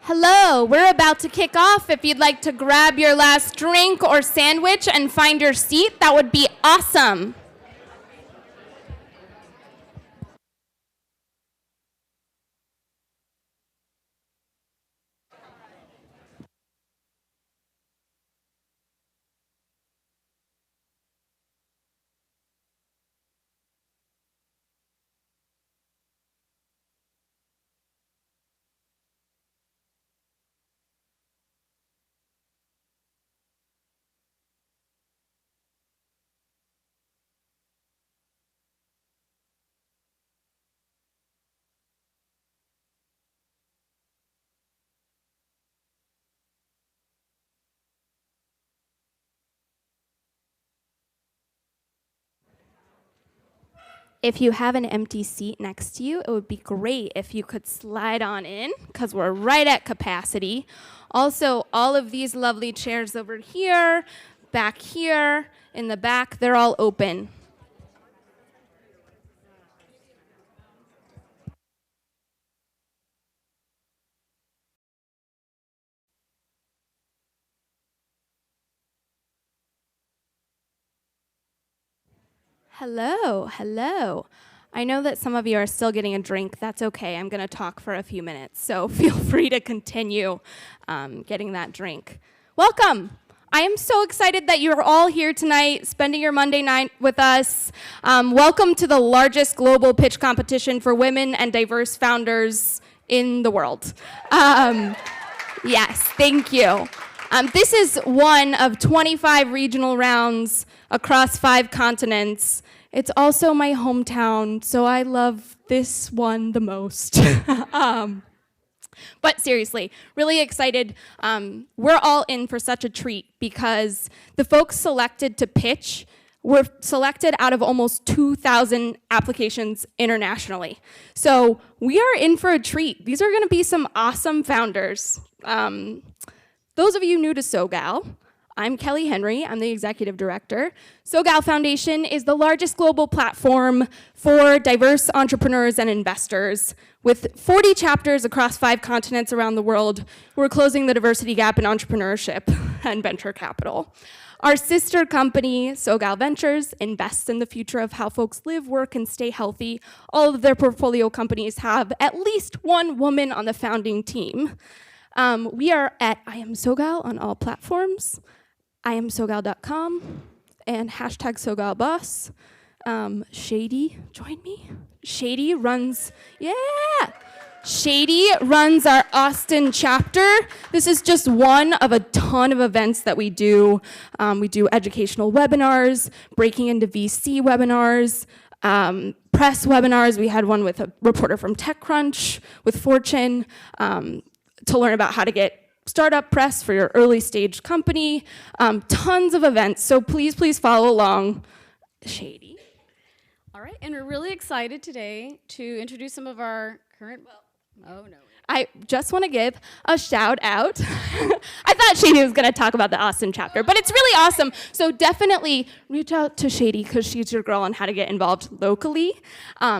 Hello, we're about to kick off. If you'd like to grab your last drink or sandwich and find your seat, that would be awesome. If you have an empty seat next to you, it would be great if you could slide on in, because we're right at capacity. Also, all of these lovely chairs over here, back here, in the back, they're all open. Hello. I know that some of you are still getting a drink. That's okay. I'm going to talk for a few minutes, so feel free to continue getting that drink. Welcome. I am so excited that you're all here tonight, spending your Monday night with us. Welcome to the largest global pitch competition for women and diverse founders in the world. Yes, thank you. This is one of 25 regional rounds across 5 continents. It's also my hometown, so I love this one the most. But seriously, really excited. We're all in for such a treat because the folks selected to pitch were selected out of almost 2,000 applications internationally. So we are in for a treat. These are gonna be some awesome founders. Those of you new to SoGal, I'm Kelly Henry, I'm the executive director. SoGal Foundation is the largest global platform for diverse entrepreneurs and investors. With 40 chapters across 5 continents around the world, we're closing the diversity gap in entrepreneurship and venture capital. Our sister company, SoGal Ventures, invests in the future of how folks live, work, and stay healthy. All of their portfolio companies have at least one woman on the founding team. We are at I Am SoGal on all platforms, iamsogal.com, and hashtag SoGalBoss. Shady, join me. Shady runs our Austin chapter. This is just one of a ton of events that we do. We do educational webinars, breaking into VC webinars, press webinars. We had one with a reporter from TechCrunch, with Fortune, to learn about how to get startup press for your early stage company. Tons of events, so please follow along. Shady. All right, and we're really excited today to introduce some of our current, I just want to give a shout out. I thought Shady was going to talk about the Austin chapter, but it's really awesome. So definitely reach out to Shady because she's your girl on how to get involved locally,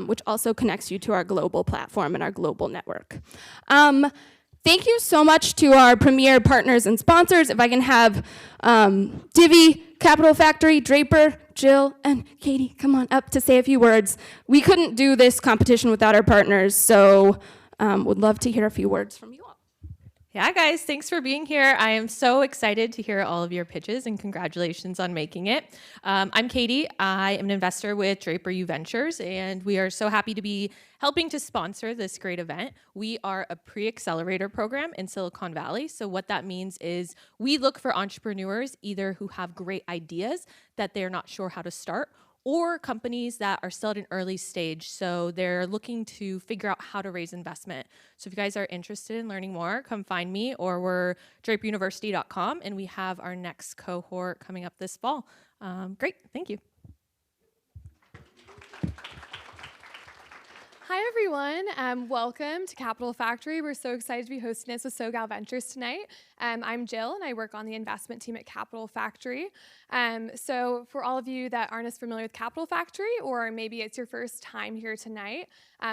which also connects you to our global platform and our global network. Thank you so much to our premier partners and sponsors. If I can have Divi, Capital Factory, Draper, Jill, and Katie come on up to say a few words. We couldn't do this competition without our partners, so would love to hear a few words from you all. Yeah, guys, thanks for being here. I am so excited to hear all of your pitches, and congratulations on making it. I'm Katie. I am an investor with Draper U Ventures, and we are so happy to be helping to sponsor this great event. We are a pre-accelerator program in Silicon Valley. So what that means is we look for entrepreneurs either who have great ideas that they're not sure how to start, or companies that are still at an early stage, so they're looking to figure out how to raise investment. So if you guys are interested in learning more, come find me, or we're draperuniversity.com, and we have our next cohort coming up this fall. Great, thank you. Hi, everyone. Welcome to Capital Factory. We're so excited to be hosting this with SoGal Ventures tonight. I'm Jill, and I work on the investment team at Capital Factory. So for all of you that aren't as familiar with Capital Factory, or maybe it's your first time here tonight,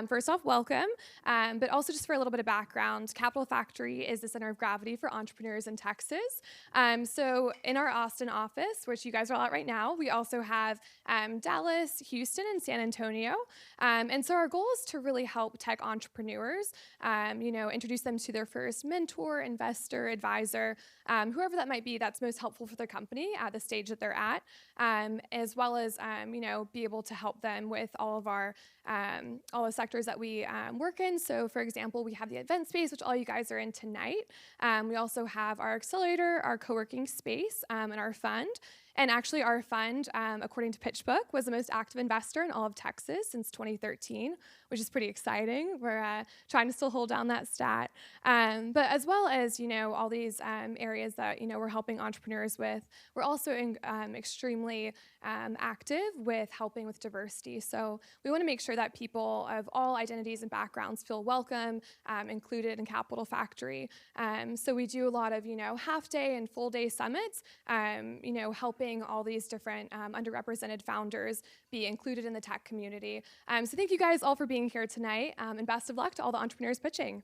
first off, welcome. But also just for a little bit of background, Capital Factory is the center of gravity for entrepreneurs in Texas. So in our Austin office, which you guys are all at right now, we also have Dallas, Houston, and San Antonio. And so our goal is to really help tech entrepreneurs, introduce them to their first mentor, investor, advisor, whoever that might be that's most helpful for their company at the stage that they're at, as well as, be able to help them with all of our, all the sectors that we work in. So for example, we have the event space, which all you guys are in tonight. We also have our accelerator, our co-working space, and our fund. And actually, our fund, according to PitchBook, was the most active investor in all of Texas since 2013, which is pretty exciting. We're trying to still hold down that stat. But as well as, all these areas that, we're helping entrepreneurs with, we're also extremely active with helping with diversity. So we want to make sure that people of all identities and backgrounds feel welcome, included in Capital Factory. So we do a lot of, half-day and full-day summits, helping all these different underrepresented founders be included in the tech community. So thank you guys all for being here tonight, and best of luck to all the entrepreneurs pitching.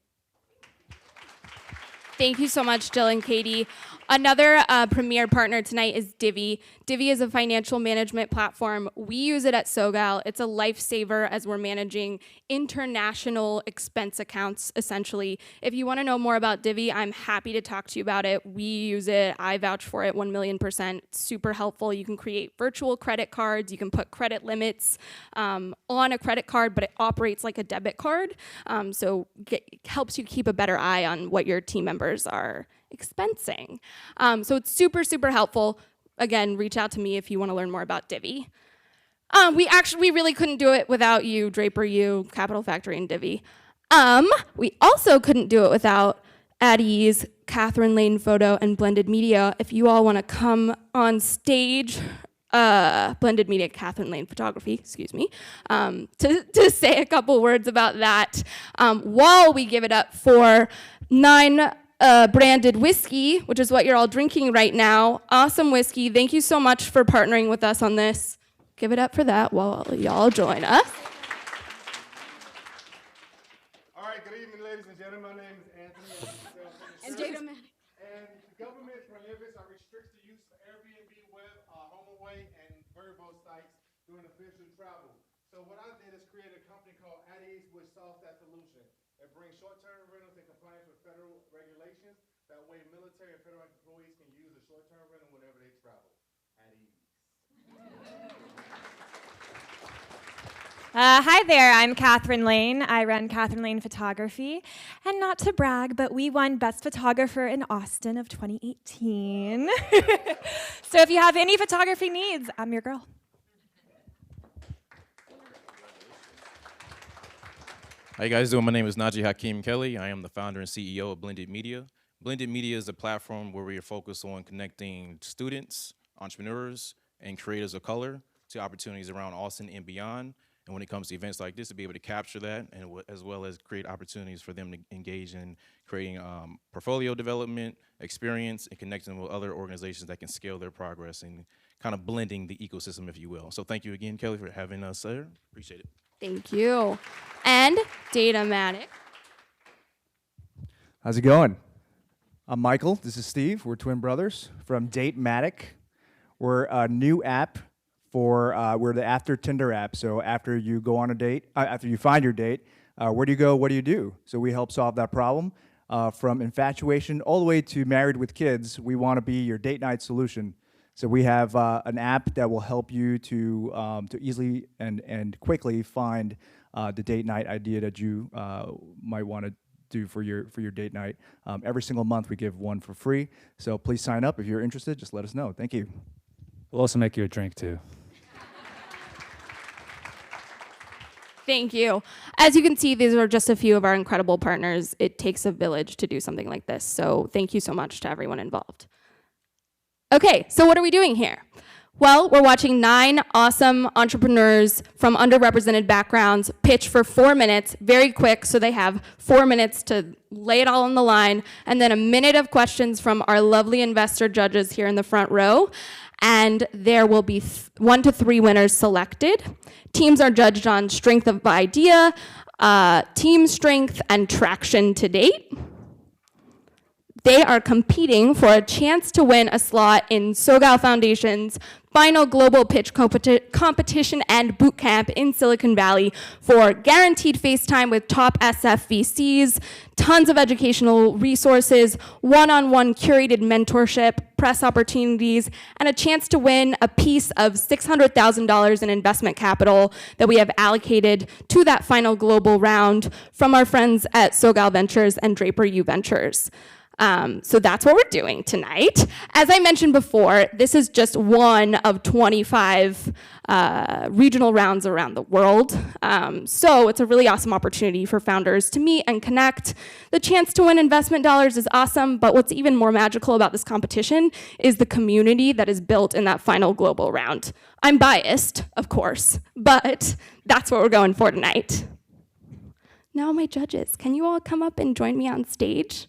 Thank you so much, Jill and Katie. Another premier partner tonight is Divi. Divi is a financial management platform. We use it at SoGal. It's a lifesaver as we're managing international expense accounts, essentially. If you want to know more about Divi, I'm happy to talk to you about it. We use it. I vouch for it 1,000,000%. It's super helpful. You can create virtual credit cards. You can put credit limits on a credit card, but it operates like a debit card. Helps you keep a better eye on what your team members are expensing. So it's super, super helpful. Again, reach out to me if you want to learn more about Divi. We really couldn't do it without you, Draper, you, Capital Factory, and Divi. We also couldn't do it without at ease, Catherine Lane Photo, and Blended Media. If you all want to come on stage, Blended Media, Catherine Lane Photography, excuse me, to say a couple words about that, while we give it up for 9 branded whiskey, which is what you're all drinking right now. Awesome whiskey. Thank you so much for partnering with us on this. Give it up for that while y'all join us. All right, good evening, ladies and gentlemen. My name is Anthony. And Data Man. And the government prohibits or restricts the use of Airbnb, web, HomeAway, and Verbo sites during official travel. So what I did is create a company called At Ease, which solves that solution. It brings short-term rentals in compliance with federal regulations. That way, military and federal employees can use a short-term rental whenever they travel. At ease. Hi there, I'm Catherine Lane. I run Catherine Lane Photography. And not to brag, but we won Best Photographer in Austin of 2018. So if you have any photography needs, I'm your girl. How you guys doing? My name is Najee Hakeem Kelly. I am the founder and CEO of Blended Media. Blended Media is a platform where we are focused on connecting students, entrepreneurs, and creators of color to opportunities around Austin and beyond. And when it comes to events like this, to be able to capture that, and as well as create opportunities for them to engage in creating portfolio development, experience, and connecting with other organizations that can scale their progress and kind of blending the ecosystem, if you will. So thank you again, Kelly, for having us here. Appreciate it. Thank you. And Datamatic. How's it going? I'm Michael. This is Steve. We're twin brothers from Datematic. We're a new app for, we're the after Tinder app. So after you go on a date, after you find your date, where do you go, what do you do? So we help solve that problem. From infatuation all the way to married with kids, we want to be your date night solution. So we have an app that will help you to easily and quickly find the date night idea that you might want to do for your date night. Every single month we give one for free. So please sign up if you're interested. Just let us know. Thank you. We'll also make you a drink too. Thank you. As you can see, these are just a few of our incredible partners. It takes a village to do something like this. So thank you so much to everyone involved. Okay, so what are we doing here? Well, we're watching 9 awesome entrepreneurs from underrepresented backgrounds pitch for 4 minutes, very quick, so they have 4 minutes to lay it all on the line, and then a minute of questions from our lovely investor judges here in the front row, and there will be 1 to 3 winners selected. Teams are judged on strength of idea, team strength, and traction to date. They are competing for a chance to win a slot in SoGal Foundation's final global pitch competition and bootcamp in Silicon Valley for guaranteed face time with top SF VCs, tons of educational resources, one-on-one curated mentorship, press opportunities, and a chance to win a piece of $600,000 in investment capital that we have allocated to that final global round from our friends at SoGal Ventures and Draper U Ventures. So that's what we're doing tonight. As I mentioned before, this is just one of 25 regional rounds around the world. So it's a really awesome opportunity for founders to meet and connect. The chance to win investment dollars is awesome, but what's even more magical about this competition is the community that is built in that final global round. I'm biased, of course, but that's what we're going for tonight. Now, my judges, can you all come up and join me on stage?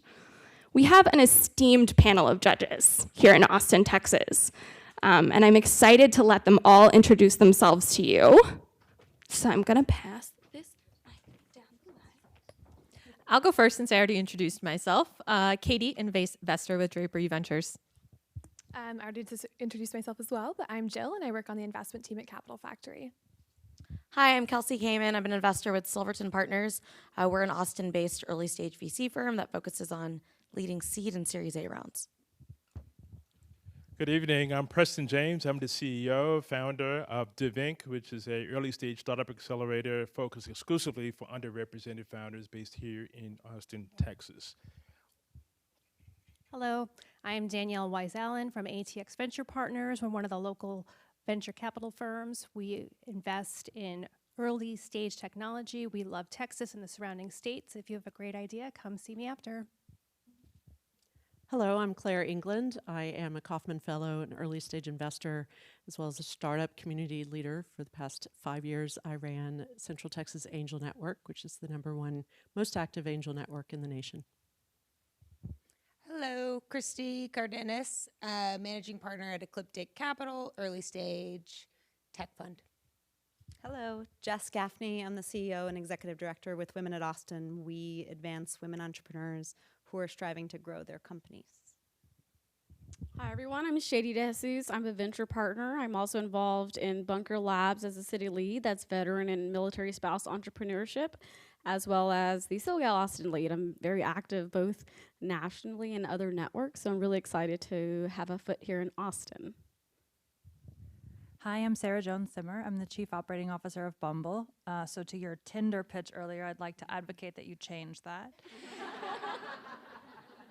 We have an esteemed panel of judges here in Austin, Texas, and I'm excited to let them all introduce themselves to you. So I'm gonna pass this mic down the line. I'll go first since I already introduced myself. Katie, investor with Draper U Ventures. I already just introduced myself as well, but I'm Jill, and I work on the investment team at Capital Factory. Hi, I'm Kelsey Kamen. I'm an investor with Silverton Partners. We're an Austin-based early-stage VC firm that focuses on leading seed and Series A rounds. Good evening. I'm Preston James. I'm the CEO, founder of Divi, which is a early-stage startup accelerator focused exclusively for underrepresented founders based here in Austin, Texas. Hello, I am Danielle Wise-Allen from ATX Venture Partners. We're one of the local venture capital firms. We invest in early stage technology. We love Texas and the surrounding states. If you have a great idea, come see me after. Hello, I'm Claire England. I am a Kauffman Fellow, an early stage investor, as well as a startup community leader. For the past 5 years, I ran Central Texas Angel Network, which is the #1 most active angel network in the nation. Hello, Christy Cardenas, managing partner at Ecliptic Capital, early stage tech fund. Hello, Jess Gaffney. I'm the CEO and executive director with Women at Austin. We advance women entrepreneurs who are striving to grow their companies. Hi, everyone. I'm Shady DeJesus. I'm a venture partner. I'm also involved in Bunker Labs as a city lead. That's veteran and military spouse entrepreneurship, as well as the SoGal Austin lead. I'm very active both nationally and other networks, so I'm really excited to have a foot here in Austin. Hi, I'm Sarah Jones-Simmer. I'm the Chief Operating Officer of Bumble. So to your Tinder pitch earlier, I'd like to advocate that you change that.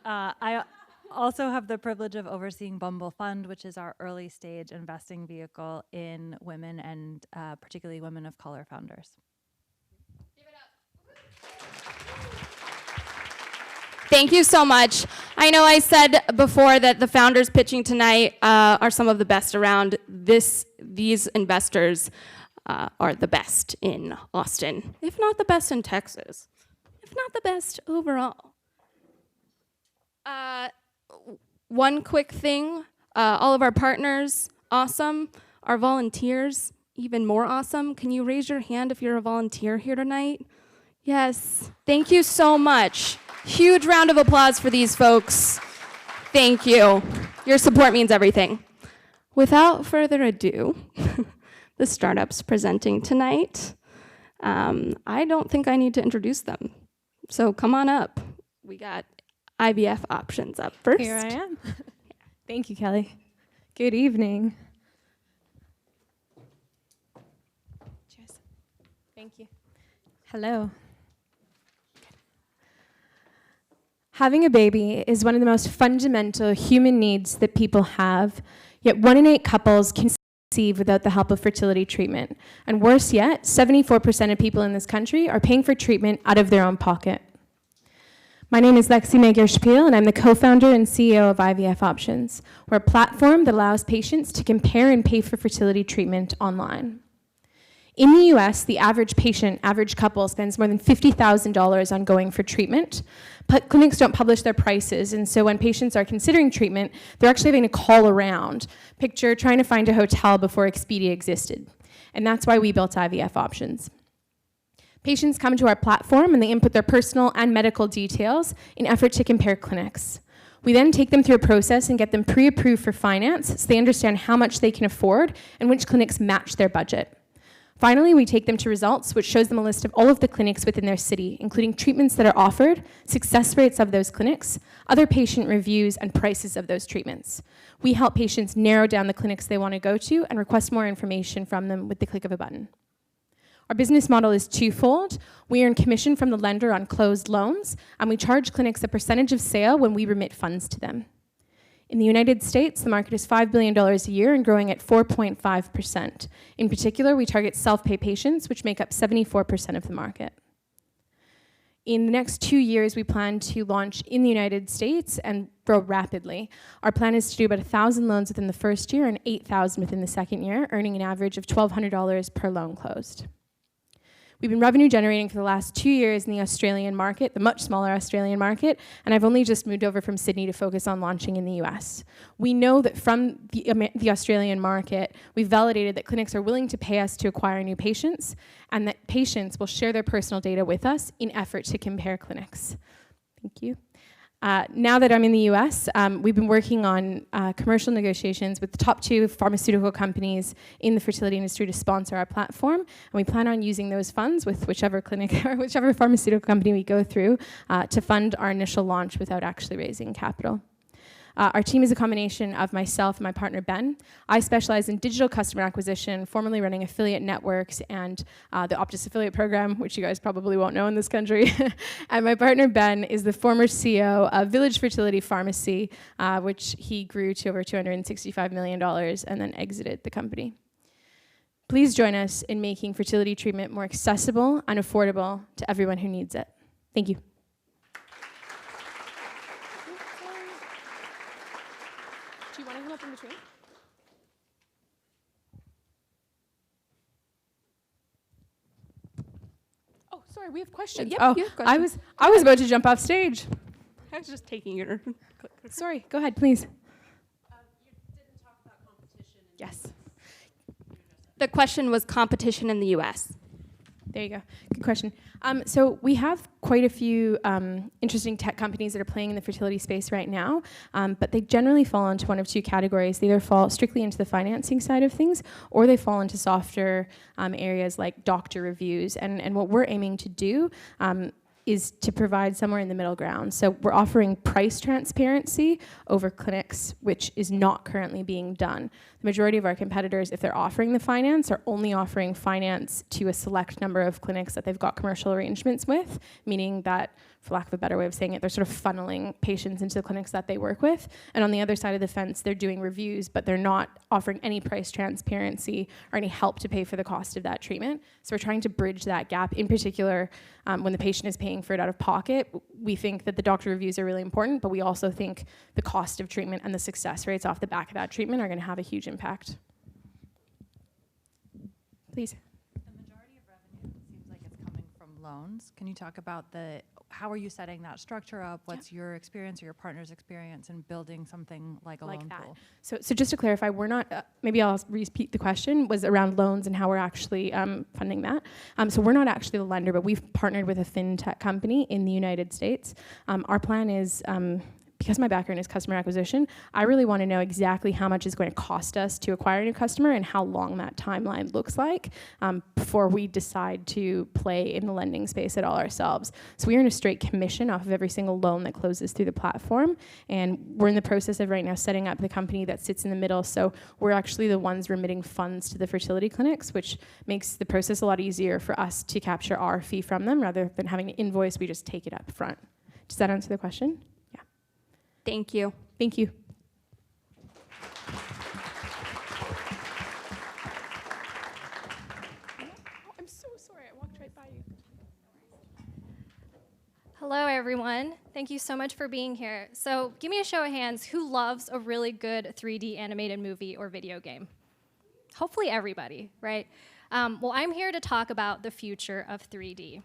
I also have the privilege of overseeing Bumble Fund, which is our early stage investing vehicle in women and particularly women of color founders. Thank you so much. I know I said before that the founders pitching tonight are some of the best around. These investors are the best in Austin, if not the best in Texas, if not the best overall. One quick thing, all of our partners, awesome. Our volunteers, even more awesome. Can you raise your hand if you're a volunteer here tonight? Yes, thank you so much. Huge round of applause for these folks. Thank you. Your support means everything. Without further ado, the startups presenting tonight, I don't think I need to introduce them. So come on up. We got Ivf Options up first. Here I am. Thank you, Kelly. Good evening. Cheers. Thank you. Hello. Having a baby is one of the most fundamental human needs that people have, yet 1 in 8 couples can conceive without the help of fertility treatment. And worse yet, 74% of people in this country are paying for treatment out of their own pocket. My name is Lexi Magyar-Spiel, and I'm the co-founder and CEO of Ivf Options. We're a platform that allows patients to compare and pay for fertility treatment online. In the US, the average patient, average couple, spends more than $50,000 on going for treatment, but clinics don't publish their prices, and so when patients are considering treatment, they're actually having to call around. Picture trying to find a hotel before Expedia existed. And that's why we built Ivf Options. Patients come to our platform and they input their personal and medical details in effort to compare clinics. We then take them through a process and get them pre-approved for finance so they understand how much they can afford and which clinics match their budget. Finally, we take them to results, which shows them a list of all of the clinics within their city, including treatments that are offered, success rates of those clinics, other patient reviews, and prices of those treatments. We help patients narrow down the clinics they want to go to and request more information from them with the click of a button. Our business model is twofold. We earn commission from the lender on closed loans, and we charge clinics a percentage of sale when we remit funds to them. In the United States, the market is $5 billion a year and growing at 4.5%. In particular, we target self-pay patients, which make up 74% of the market. In the next 2 years, we plan to launch in the United States and grow rapidly. Our plan is to do about 1,000 loans within the first year and 8,000 within the second year, earning an average of $1,200 per loan closed. We've been revenue generating for the last 2 years in the Australian market, the much smaller Australian market, and I've only just moved over from Sydney to focus on launching in the US. We know that from the Australian market, we've validated that clinics are willing to pay us to acquire new patients, and that patients will share their personal data with us in effort to compare clinics. Thank you. Now that I'm in the US, we've been working on commercial negotiations with the top 2 pharmaceutical companies in the fertility industry to sponsor our platform. And we plan on using those funds with whichever clinic or whichever pharmaceutical company we go through to fund our initial launch without actually raising capital. Our team is a combination of myself and my partner, Ben. I specialize in digital customer acquisition, formerly running affiliate networks and the Optus affiliate program, which you guys probably won't know in this country. And my partner, Ben, is the former CEO of Village Fertility Pharmacy, which he grew to over $265 million and then exited the company. Please join us in making fertility treatment more accessible and affordable to everyone who needs it. Thank you. Do you want to come up in between? Oh, sorry, we have questions. Yep, Oh, you have questions. I was about to jump off stage. I was just taking your... Sorry, go ahead, please. You didn't talk about competition. Yes. The question was competition in the US. There you go. Good question. So we have quite a few interesting tech companies that are playing in the fertility space right now, but they generally fall into one of 2 categories. They either fall strictly into the financing side of things, or they fall into softer areas like doctor reviews. And what we're aiming to do is to provide somewhere in the middle ground. So we're offering price transparency over clinics, which is not currently being done. The majority of our competitors, if they're offering the finance, are only offering finance to a select number of clinics that they've got commercial arrangements with, meaning that, for lack of a better way of saying it, they're sort of funneling patients into the clinics that they work with. And on the other side of the fence, they're doing reviews, but they're not offering any price transparency or any help to pay for the cost of that treatment. So we're trying to bridge that gap. In particular, when the patient is paying for it out of pocket, we think that the doctor reviews are really important, but we also think the cost of treatment and the success rates off the back of that treatment are going to have a huge impact. Please. The majority of revenue seems like it's coming from loans. Can you talk about how are you setting that structure up? What's your experience or your partner's experience in building something like a loan pool? So just to clarify, we're not, maybe I'll repeat the question, was around loans and how we're actually funding that. So we're not actually the lender, but we've partnered with a fintech company in the United States. Our plan is, because my background is customer acquisition, I really want to know exactly how much it's going to cost us to acquire a new customer and how long that timeline looks like before we decide to play in the lending space at all ourselves. So we earn a straight commission off of every single loan that closes through the platform, and we're in the process of right now setting up the company that sits in the middle, so we're actually the ones remitting funds to the fertility clinics, which makes the process a lot easier for us to capture our fee from them rather than having to invoice. We just take it up front. Does that answer the question? Thank you. Thank you. I'm so sorry, I walked right by you. Hello, everyone. Thank you so much for being here. So give me a show of hands, who loves a really good 3D animated movie or video game? Hopefully everybody, right? Well, I'm here to talk about the future of 3D.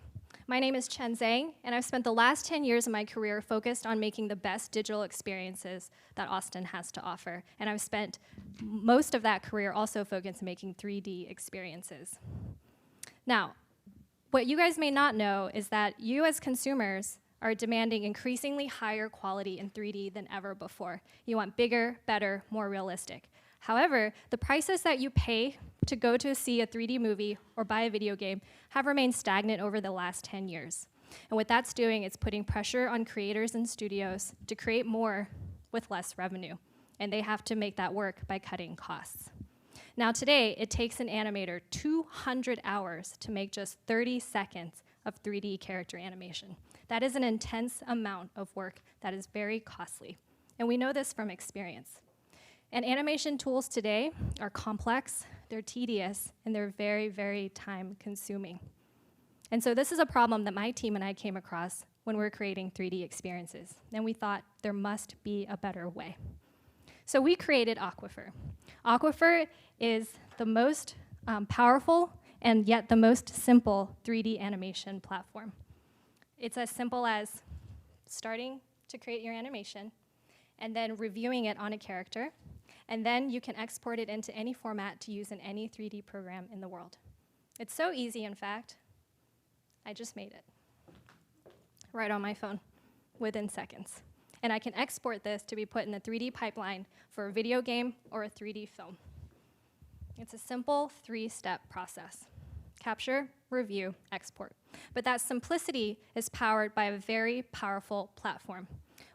My name is Chen Zhang, and I've spent the last 10 years of my career focused on making the best digital experiences that Austin has to offer. And I've spent most of that career also focused on making 3D experiences. Now, what you guys may not know is that you as consumers are demanding increasingly higher quality in 3D than ever before. You want bigger, better, more realistic. However, the prices that you pay to go to see a 3D movie or buy a video game have remained stagnant over the last 10 years. And what that's doing, it's putting pressure on creators and studios to create more with less revenue. And they have to make that work by cutting costs. Now today, it takes an animator 200 hours to make just 30 seconds of 3D character animation. That is an intense amount of work that is very costly. And we know this from experience. And animation tools today are complex, they're tedious, and they're very, very time consuming. And so this is a problem that my team and I came across when we were creating 3D experiences. And we thought there must be a better way. So we created Aquifer. Aquifer is the most powerful and yet the most simple 3D animation platform. It's as simple as starting to create your animation and then reviewing it on a character, and then you can export it into any format to use in any 3D program in the world. It's so easy, in fact, I just made it right on my phone within seconds. And I can export this to be put in the 3D pipeline for a video game or a 3D film. It's a simple 3-step process: capture, review, export. But that simplicity is powered by a very powerful platform.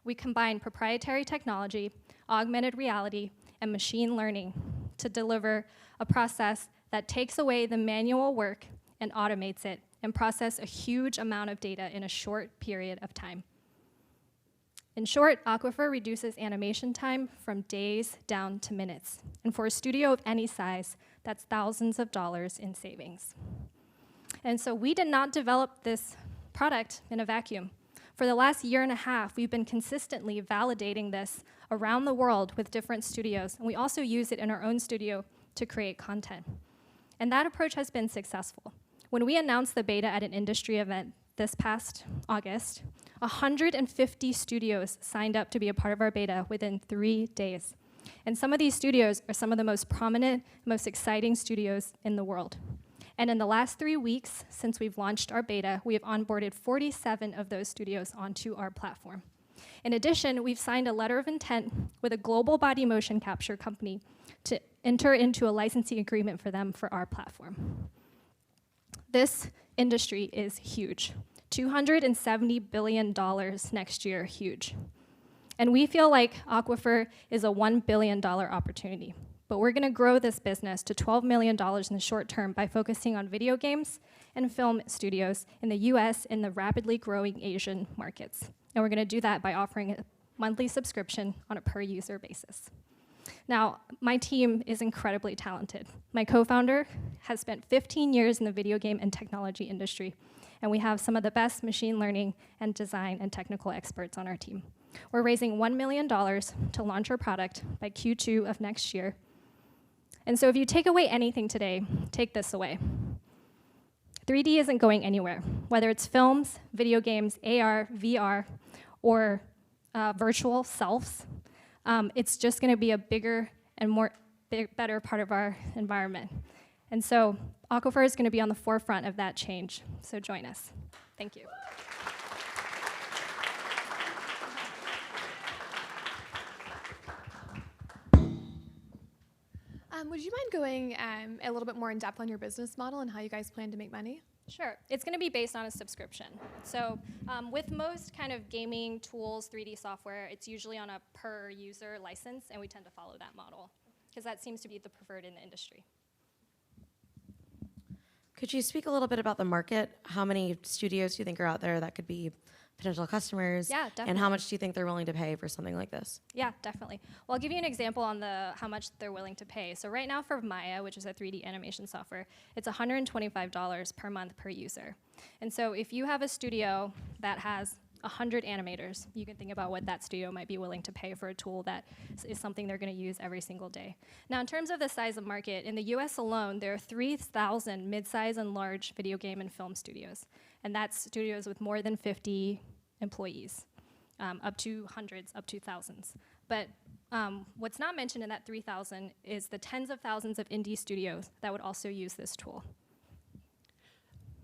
We combine proprietary technology, augmented reality, and machine learning to deliver a process that takes away the manual work and automates it and process a huge amount of data in a short period of time. In short, Aquifer reduces animation time from days down to minutes. And for a studio of any size, that's thousands of dollars in savings. And so we did not develop this product in a vacuum. For the last year and a half, we've been consistently validating this around the world with different studios, and we also use it in our own studio to create content. And that approach has been successful. When we announced the beta at an industry event this past August, 150 studios signed up to be a part of our beta within 3 days. And some of these studios are some of the most prominent, most exciting studios in the world. And in the last 3 weeks since we've launched our beta, we have onboarded 47 of those studios onto our platform. In addition, we've signed a letter of intent with a global body motion capture company to enter into a licensing agreement for them for our platform. This industry is huge. $270 billion next year, huge. And we feel like Aquifer is a $1 billion opportunity. But we're gonna grow this business to $12 million in the short term by focusing on video games and film studios in the US and the rapidly growing Asian markets. And we're gonna do that by offering a monthly subscription on a per user basis. Now, my team is incredibly talented. My co-founder has spent 15 years in the video game and technology industry, and we have some of the best machine learning and design and technical experts on our team. We're raising $1 million to launch our product by Q2 of next year. And so if you take away anything today, take this away. 3D isn't going anywhere, whether it's films, video games, AR, VR, or virtual selves. It's just gonna be a bigger and better part of our environment. And so Aquifer is gonna be on the forefront of that change, so join us. Thank you. Would you mind going a little bit more in depth on your business model and how you guys plan to make money? Sure. It's going to be based on a subscription. So with most kind of gaming tools, 3D software, it's usually on a per user license, and we tend to follow that model because that seems to be the preferred in the industry. Could you speak a little bit about the market? How many studios do you think are out there that could be potential customers? Yeah, definitely. And how much do you think they're willing to pay for something like this? Yeah, definitely. Well, I'll give you an example on how much they're willing to pay. So right now for Maya, which is a 3D animation software, it's $125 per month per user. And so if you have a studio that has 100 animators. You can think about what that studio might be willing to pay for a tool that is something they're going to use every single day. Now, in terms of the size of market, in the US alone, there are 3,000 mid-size and large video game and film studios. And that's studios with more than 50 employees, up to hundreds, up to thousands. But what's not mentioned in that 3,000 is the tens of thousands of indie studios that would also use this tool.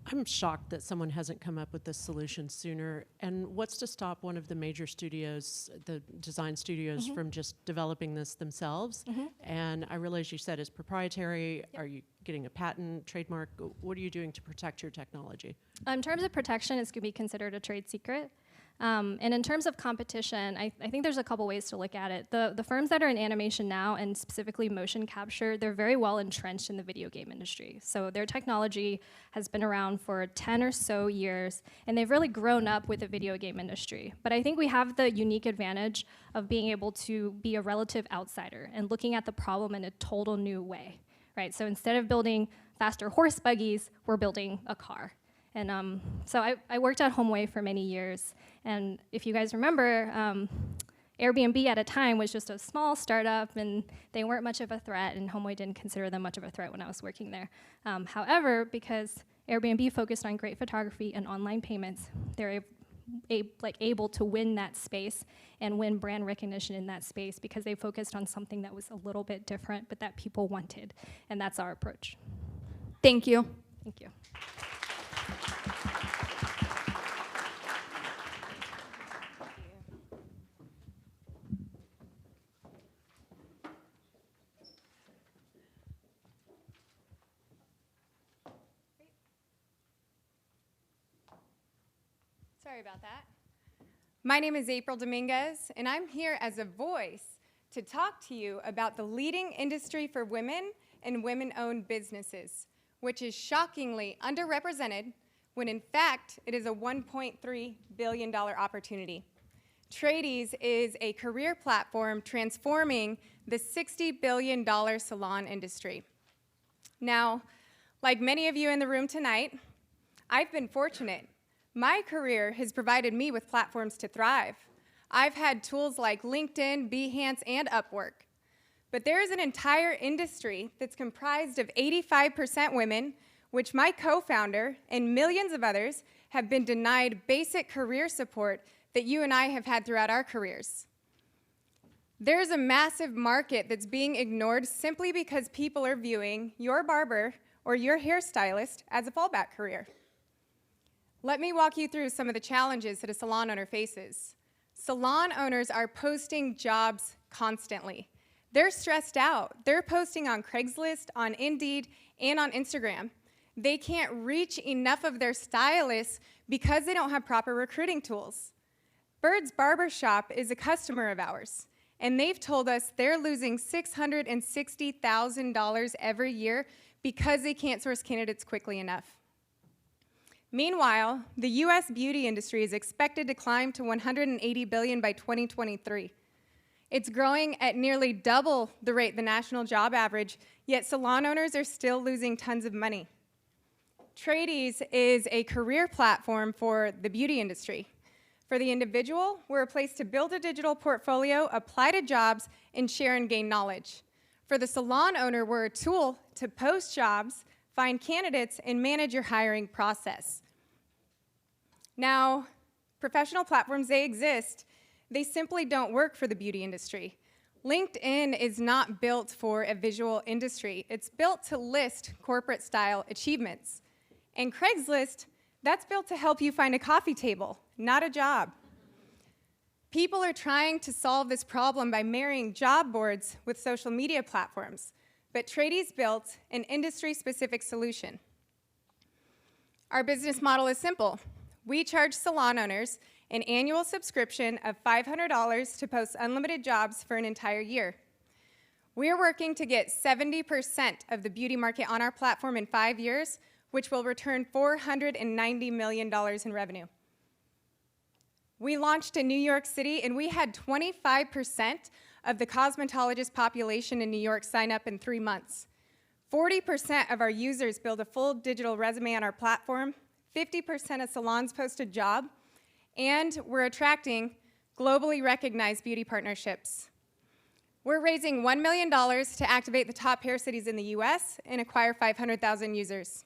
I'm shocked that someone hasn't come up with this solution sooner. And what's to stop one of the major studios, the design studios, from just developing this themselves? And I realize you said it's proprietary. Are you getting a patent, trademark? What are you doing to protect your technology? In terms of protection, it's going to be considered a trade secret. And in terms of competition, I think there's a couple ways to look at it. The firms that are in animation now, and specifically motion capture, they're very well entrenched in the video game industry. So their technology has been around for 10 or so years, and they've really grown up with the video game industry. But I think we have the unique advantage of being able to be a relative outsider and looking at the problem in a total new way, right? So instead of building faster horse buggies, we're building a car. And so I worked at HomeAway for many years. And if you guys remember, Airbnb at a time was just a small startup, and they weren't much of a threat, and HomeAway didn't consider them much of a threat when I was working there. However, because Airbnb focused on great photography and online payments, they're able to win that space and win brand recognition in that space because they focused on something that was a little bit different, but that people wanted. And that's our approach. Thank you. Thank you. Sorry about that. My name is April Dominguez, and I'm here as a voice to talk to you about the leading industry for women and women-owned businesses, which is shockingly underrepresented when in fact it is a $1.3 billion opportunity. Tradies is a career platform transforming the $60 billion salon industry. Now, like many of you in the room tonight, I've been fortunate. My career has provided me with platforms to thrive. I've had tools like LinkedIn, Behance, and Upwork. But there is an entire industry that's comprised of 85% women, which my co-founder and millions of others have been denied basic career support that you and I have had throughout our careers. There's a massive market that's being ignored simply because people are viewing your barber or your hairstylist as a fallback career. Let me walk you through some of the challenges that a salon owner faces. Salon owners are posting jobs constantly. They're stressed out. They're posting on Craigslist, on Indeed, and on Instagram. They can't reach enough of their stylists because they don't have proper recruiting tools. Bird's Barbershop is a customer of ours, and they've told us they're losing $660,000 every year because they can't source candidates quickly enough. Meanwhile, the US beauty industry is expected to climb to $180 billion by 2023. It's growing at nearly double the rate the national job average, yet salon owners are still losing tons of money. Tradies is a career platform for the beauty industry. For the individual, we're a place to build a digital portfolio, apply to jobs, and share and gain knowledge. For the salon owner, we're a tool to post jobs, find candidates, and manage your hiring process. Now, professional platforms, they exist. They simply don't work for the beauty industry. LinkedIn is not built for a visual industry. It's built to list corporate-style achievements. And Craigslist, that's built to help you find a coffee table, not a job. People are trying to solve this problem by marrying job boards with social media platforms. But Tradies built an industry-specific solution. Our business model is simple. We charge salon owners an annual subscription of $500 to post unlimited jobs for an entire year. We're working to get 70% of the beauty market on our platform in 5 years, which will return $490 million in revenue. We launched in New York City, and we had 25% of the cosmetologist population in New York sign up in 3 months. 40% of our users build a full digital resume on our platform. 50% of salons post a job. And we're attracting globally recognized beauty partnerships. We're raising $1 million to activate the top hair cities in the US and acquire 500,000 users.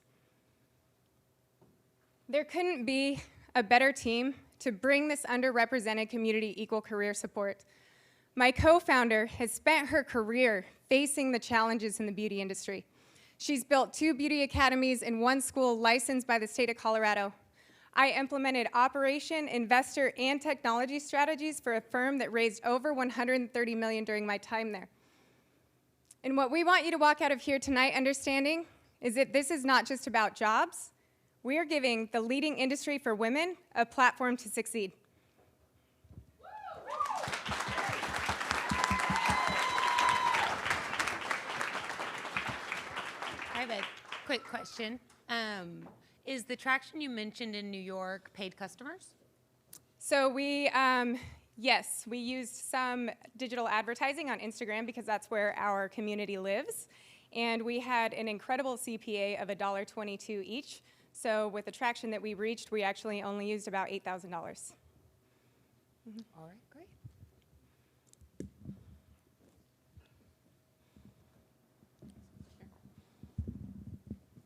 There couldn't be a better team to bring this underrepresented community equal career support. My co-founder has spent her career facing the challenges in the beauty industry. She's built 2 beauty academies and 1 school licensed by the state of Colorado. I implemented operation, investor, and technology strategies for a firm that raised over $130 million during my time there. And what we want you to walk out of here tonight understanding is that this is not just about jobs. We are giving the leading industry for women a platform to succeed. I have a quick question. Is the traction you mentioned in New York paid customers? So we, yes, we used some digital advertising on Instagram because that's where our community lives. And we had an incredible CPA of $1.22 each. So with the traction that we reached, we actually only used about $8,000. All right, great.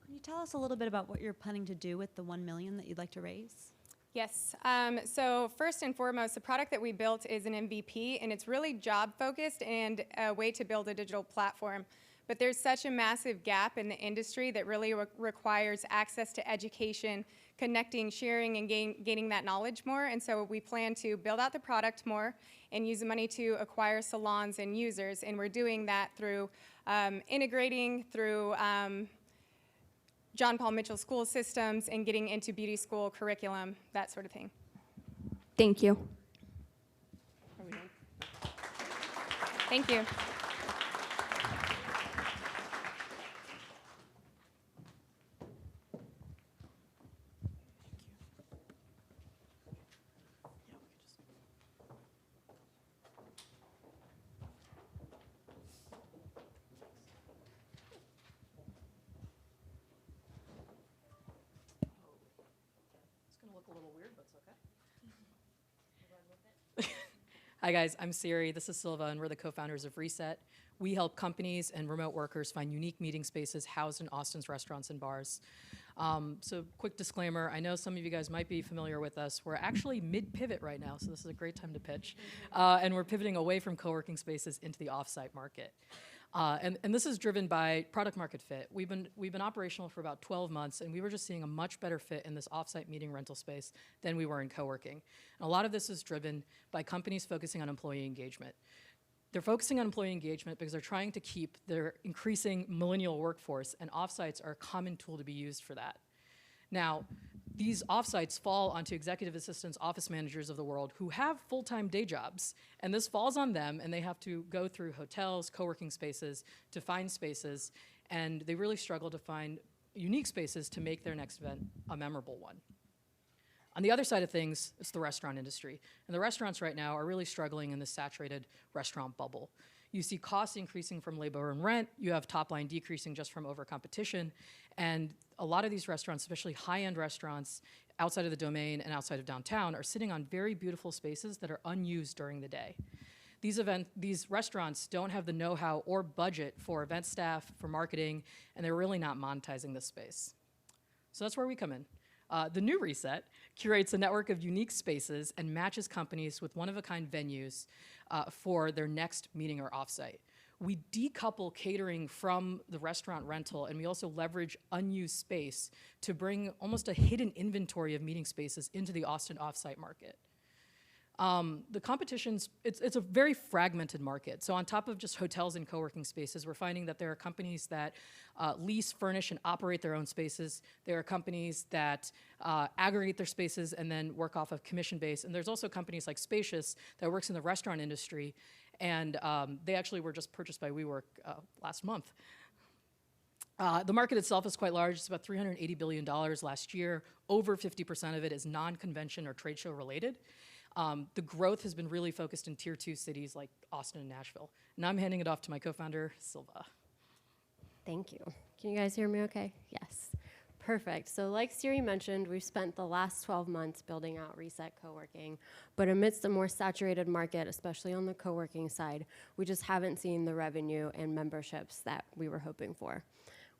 Can you tell us a little bit about what you're planning to do with the $1 million that you'd like to raise? Yes, so first and foremost, the product that we built is an MVP, and it's really job-focused and a way to build a digital platform. But there's such a massive gap in the industry that really requires access to education, connecting, sharing, and gaining that knowledge more. And so we plan to build out the product more and use the money to acquire salons and users. And we're doing that through integrating through John Paul Mitchell school systems and getting into beauty school curriculum, that sort of thing. Thank you. Thank you. Hi guys, I'm Siri, this is Silva, and we're the co-founders of Reset. We help companies and remote workers find unique meeting spaces housed in Austin's restaurants and bars. So quick disclaimer, I know some of you guys might be familiar with us. We're actually mid-pivot right now, so this is a great time to pitch. And we're pivoting away from co-working spaces into the off-site market. And this is driven by product market fit. We've been operational for about 12 months, and we were just seeing a much better fit in this offsite meeting rental space than we were in co-working. And a lot of this is driven by companies focusing on employee engagement. They're focusing on employee engagement because they're trying to keep their increasing millennial workforce, and offsites are a common tool to be used for that. Now, these offsites fall onto executive assistants, office managers of the world who have full-time day jobs, and this falls on them, and they have to go through hotels, co-working spaces to find spaces, and they really struggle to find unique spaces to make their next event a memorable one. On the other side of things, it's the restaurant industry, and the restaurants right now are really struggling in this saturated restaurant bubble. You see costs increasing from labor and rent, you have top line decreasing just from over-competition, and a lot of these restaurants, especially high-end restaurants outside of the domain and outside of downtown, are sitting on very beautiful spaces that are unused during the day. These restaurants don't have the know-how or budget for event staff, for marketing, and they're really not monetizing this space. So that's where we come in. The new Reset curates a network of unique spaces and matches companies with one-of-a-kind venues for their next meeting or offsite. We decouple catering from the restaurant rental, and we also leverage unused space to bring almost a hidden inventory of meeting spaces into the Austin offsite market. The competition's, it's a very fragmented market. So on top of just hotels and co-working spaces, we're finding that there are companies that lease, furnish, and operate their own spaces. There are companies that aggregate their spaces and then work off of commission base. And there's also companies like Spacious that works in the restaurant industry, and they actually were just purchased by WeWork last month. The market itself is quite large. It's about $380 billion last year. Over 50% of it is non-convention or trade show related. The growth has been really focused in tier 2 cities like Austin and Nashville. And I'm handing it off to my co-founder, Silva. Thank you. Can you guys hear me okay? Yes. Perfect. So like Siri mentioned, we've spent the last 12 months building out Reset Co-working, but amidst a more saturated market, especially on the co-working side, we just haven't seen the revenue and memberships that we were hoping for.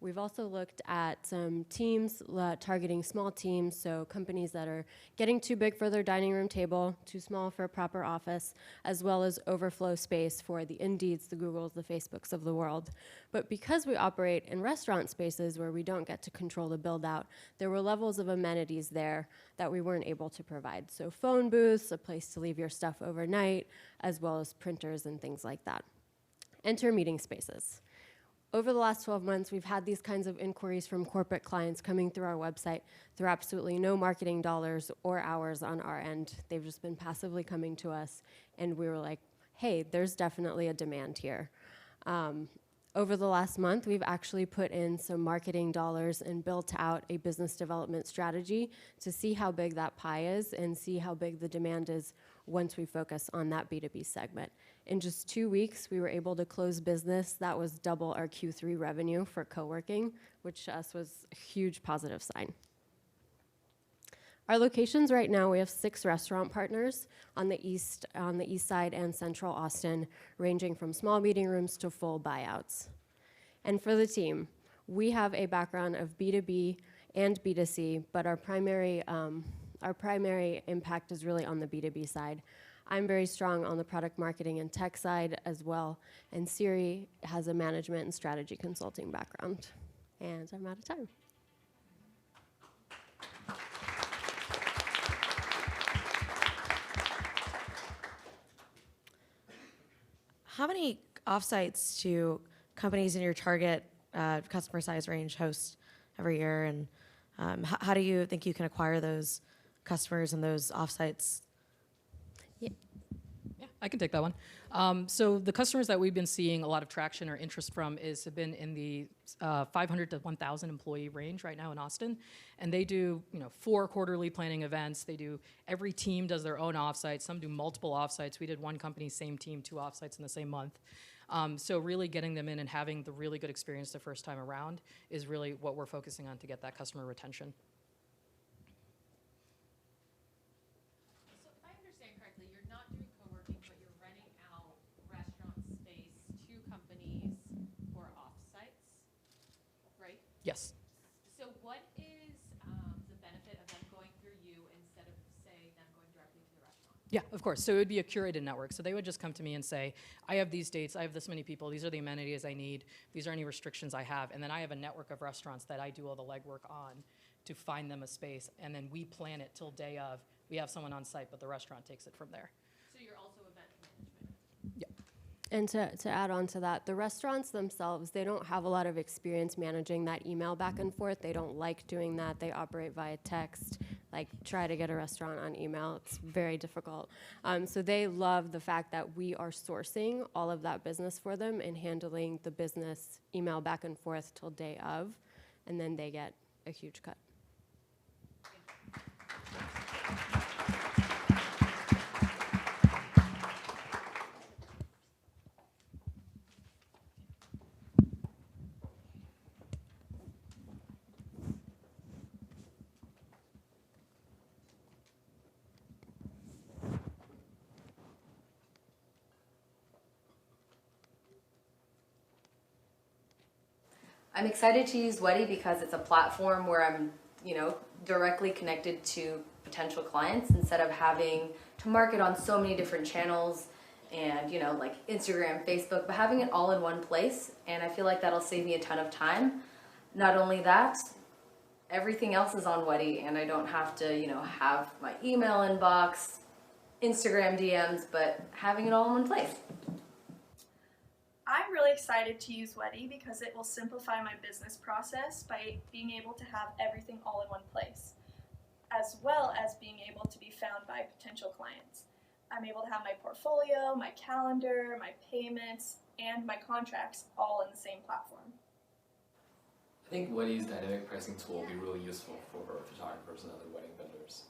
We've also looked at some teams targeting small teams, so companies that are getting too big for their dining room table, too small for a proper office, as well as overflow space for the Indeeds, the Googles, the Facebooks of the world. But because we operate in restaurant spaces where we don't get to control the build out, there were levels of amenities there that we weren't able to provide. So phone booths, a place to leave your stuff overnight, as well as printers and things like that. Enter meeting spaces. Over the last 12 months, we've had these kinds of inquiries from corporate clients coming through our website through absolutely no marketing dollars or hours on our end. They've just been passively coming to us, and we were like, hey, there's definitely a demand here. Over the last month, we've actually put in some marketing dollars and built out a business development strategy to see how big that pie is and see how big the demand is once we focus on that B2B segment. In just 2 weeks, we were able to close business that was double our Q3 revenue for co-working, which to us was a huge positive sign. Our locations right now, we have 6 restaurant partners on the east side and central Austin, ranging from small meeting rooms to full buyouts. And for the team, we have a background of B2B and B2C, but our primary impact is really on the B2B side. I'm very strong on the product marketing and tech side as well, and Siri has a management and strategy consulting background. And I'm out of time. How many offsites do companies in your target customer size range host every year? And how do you think you can acquire those customers and those offsites? Yeah, I can take that one. So the customers that we've been seeing a lot of traction or interest from have been in the 500 to 1,000 employee range right now in Austin, and they do 4 quarterly planning events. Every team does their own offsites. Some do multiple offsites. We did one company, same team, 2 offsites in the same month. So really getting them in and having the really good experience the first time around is really what we're focusing on to get that customer retention. Yes. So what is the benefit of them going through you instead of, say, them going directly to the restaurant? Yeah, of course. So it would be a curated network. So they would just come to me and say, I have these dates, I have this many people, these are the amenities I need, these are any restrictions I have, and then I have a network of restaurants that I do all the legwork on to find them a space, and then we plan it till day of. We have someone on site, but the restaurant takes it from there. So you're also event management? Yeah. And to add on to that, the restaurants themselves, they don't have a lot of experience managing that email back and forth. They don't like doing that. They operate via text. Like, try to get a restaurant on email. It's very difficult. So they love the fact that we are sourcing all of that business for them and handling the business email back and forth till day of, and then they get a huge cut. I'm excited to use Weddy because it's a platform where I'm, directly connected to potential clients instead of having to market on so many different channels and, like Instagram, Facebook, but having it all in one place. And I feel like that'll save me a ton of time. Not only that, everything else is on Weddy and I don't have to, have my email inbox, Instagram DMs, but having it all in one place. I'm really excited to use Weddy because it will simplify my business process by being able to have everything all in one place, as well as being able to be found by potential clients. I'm able to have my portfolio, my calendar, my payments, and my contracts all in the same platform. I think Weddy's dynamic pricing tool will be really useful for photographers and other wedding vendors.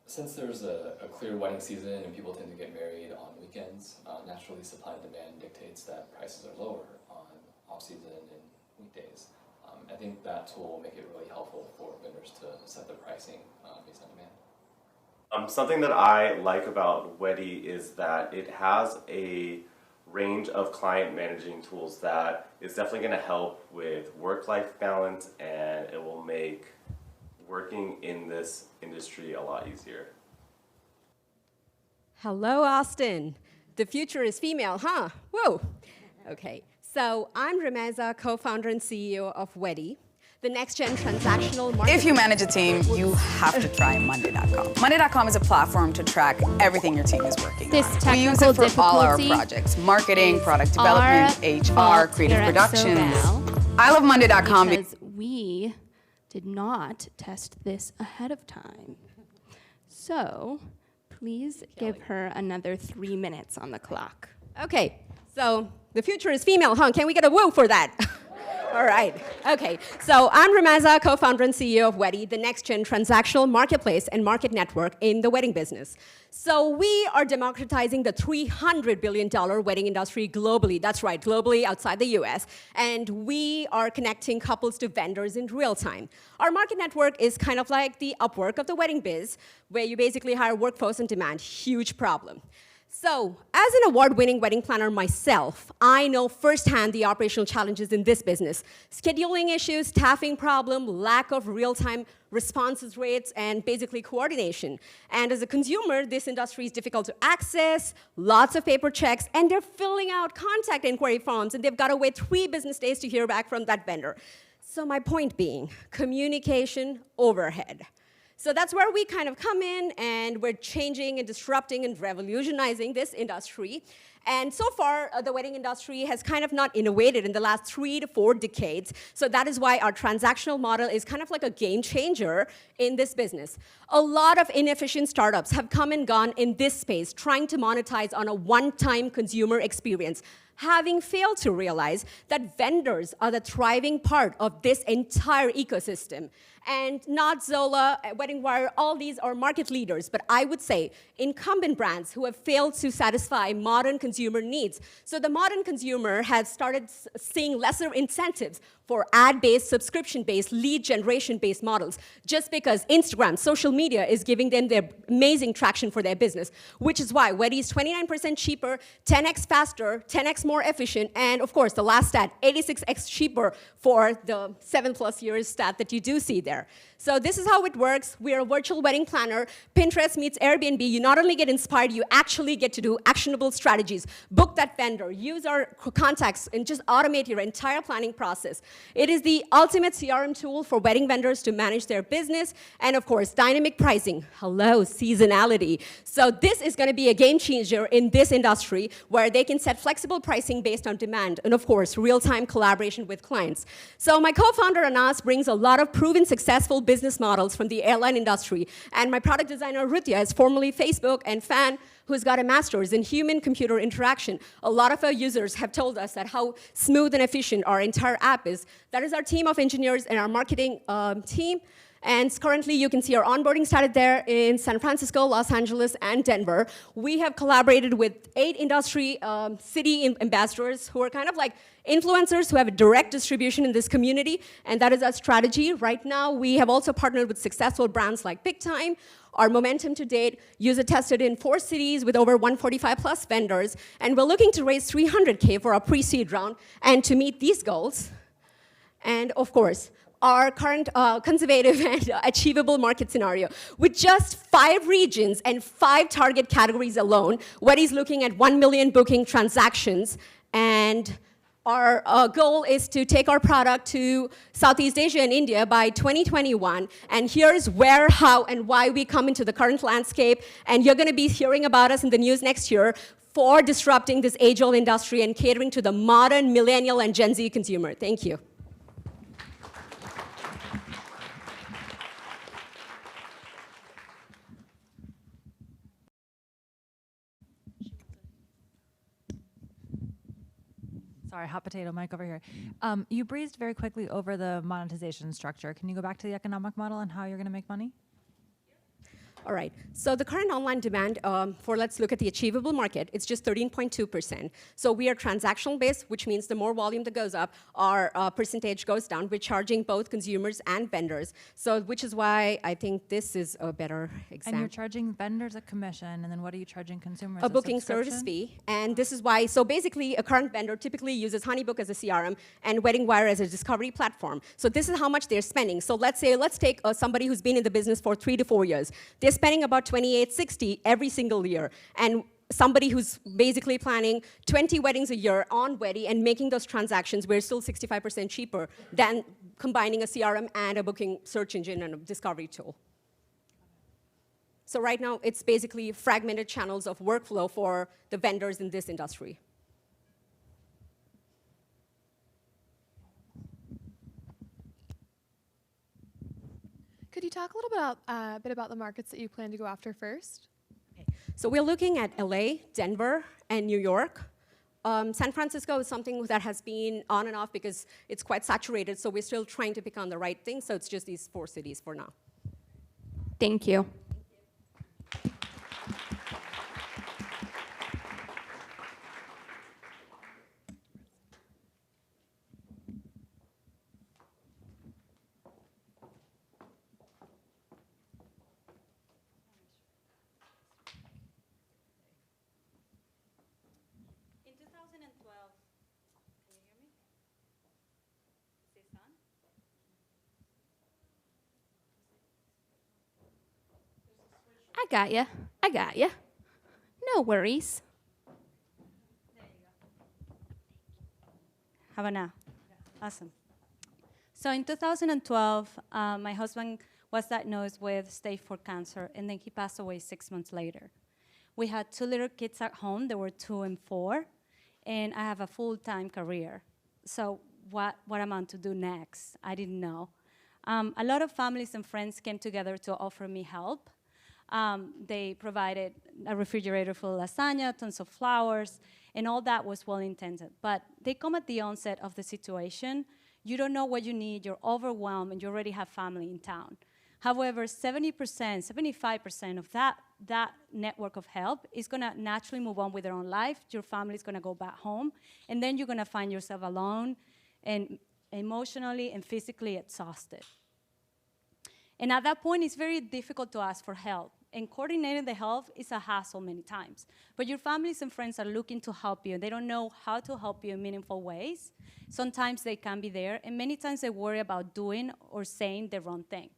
Since there's a clear wedding season and people tend to get married on weekends, naturally supply and demand dictates that prices are lower on off-season and weekdays. I think that tool will make it really helpful for vendors to set the pricing based on demand. Something that I like about Wedi is that it has a range of client managing tools that is definitely going to help with work-life balance, and it will make working in this industry a lot easier. Hello, Austin. The future is female, huh? Whoa. Okay, so I'm Rameza, co-founder and CEO of Wedi, the next-gen transactional market. If you manage a team, you have to try Monday.com. Monday.com is a platform to track everything your team is working on. We use it for all our projects: marketing, product development, HR, creative productions. I love Monday.com because we did not test this ahead of time. So please give her another 3 minutes on the clock. Okay, so the future is female, huh? Can we get a woo for that? All right. Okay. So I'm Rameza, co-founder and CEO of Wedi, the next-gen transactional marketplace and market network in the wedding business. So we are democratizing the $300 billion wedding industry globally. That's right, globally outside the US. And we are connecting couples to vendors in real time. Our market network is kind of like the Upwork of the wedding biz, where you basically hire workforce on demand. Huge problem. So, as an award-winning wedding planner myself, I know firsthand the operational challenges in this business. Scheduling issues, staffing problem, lack of real-time responses rates, and basically coordination. And as a consumer, this industry is difficult to access, lots of paper checks, and they're filling out contact inquiry forms, and they've got to wait 3 business days to hear back from that vendor. So my point being, communication overhead. So that's where we kind of come in, and we're changing and disrupting and revolutionizing this industry. And so far, the wedding industry has kind of not innovated in the last 3 to 4 decades. So that is why our transactional model is kind of like a game changer in this business. A lot of inefficient startups have come and gone in this space, trying to monetize on a one-time consumer experience, having failed to realize that vendors are the thriving part of this entire ecosystem. And not Zola, Wedding Wire, all these are market leaders, but I would say incumbent brands who have failed to satisfy modern consumer needs. So the modern consumer has started seeing lesser incentives for ad-based, subscription-based, lead generation-based models, just because Instagram, social media is giving them their amazing traction for their business, which is why Wedi is 29% cheaper, 10x faster, 10x more efficient, and of course, the last stat, 86x cheaper for the 7+ years stat that you do see there. So this is how it works. We are a virtual wedding planner. Pinterest meets Airbnb. You not only get inspired, you actually get to do actionable strategies. Book that vendor, use our contacts, and just automate your entire planning process. It is the ultimate CRM tool for wedding vendors to manage their business. And of course, dynamic pricing. Hello, seasonality. So this is going to be a game changer in this industry, where they can set flexible pricing based on demand. And of course, real-time collaboration with clients. So my co-founder, Anas, brings a lot of proven successful business models from the airline industry. And my product designer, Rutya, is formerly Facebook and Fan, who's got a master's in human-computer interaction. A lot of our users have told us that how smooth and efficient our entire app is. That is our team of engineers and our marketing team. And currently, you can see our onboarding started there in San Francisco, Los Angeles, and Denver. We have collaborated with 8 industry city ambassadors who are kind of like influencers who have a direct distribution in this community, and that is our strategy. Right now, we have also partnered with successful brands like Big Time. Our momentum to date, user tested in 4 cities with over 145+ vendors, and we're looking to raise $300K for our pre-seed round. And to meet these goals, and of course, our current conservative and achievable market scenario. With just 5 regions and 5 target categories alone, Wedi's looking at 1 million booking transactions, and our goal is to take our product to Southeast Asia and India by 2021. And here's where, how, and why we come into the current landscape. And you're going to be hearing about us in the news next year for disrupting this age-old industry and catering to the modern millennial and Gen Z consumer. Thank you. Sorry, hot potato mic over here. You breezed very quickly over the monetization structure. Can you go back to the economic model and how you're going to make money? All right, so the current online demand let's look at the achievable market, it's just 13.2%. So we are transactional based, which means the more volume that goes up, our percentage goes down. We're charging both consumers and vendors, so which is why I think this is a better example. And you're charging vendors a commission, and then what are you charging consumers? A booking service fee, and this is why, so basically a current vendor typically uses Honeybook as a CRM and WeddingWire as a discovery platform. So this is how much they're spending. So let's take somebody who's been in the business for 3 to 4 years. They're spending about $28.60 every single year. And somebody who's basically planning 20 weddings a year on Weddy and making those transactions, we're still 65% cheaper than combining a CRM and a booking search engine and a discovery tool. So right now, it's basically fragmented channels of workflow for the vendors in this industry. Could you talk a little bit about the markets that you plan to go after first? Okay. So we're looking at LA, Denver, and New York. San Francisco is something that has been on and off because it's quite saturated, so we're still trying to pick on the right thing, so it's just these 4 cities for now. Thank you. I got ya. No worries. How about now? Awesome. So in 2012, my husband was diagnosed with stage 4 cancer, and then he passed away 6 months later. We had 2 little kids at home. They were 2 and 4, and I have a full-time career. So what am I to do next? I didn't know. A lot of families and friends came together to offer me help. They provided a refrigerator full of lasagna, tons of flowers, and all that was well-intended. But they come at the onset of the situation. You don't know what you need, you're overwhelmed, and you already have family in town. However, 70%, 75% of that network of help is gonna naturally move on with their own life. Your family's gonna go back home, and then you're gonna find yourself alone and emotionally and physically exhausted. And at that point, it's very difficult to ask for help. And coordinating the help is a hassle many times. But your families and friends are looking to help you. They don't know how to help you in meaningful ways. Sometimes they can be there, and many times they worry about doing or saying the wrong thing.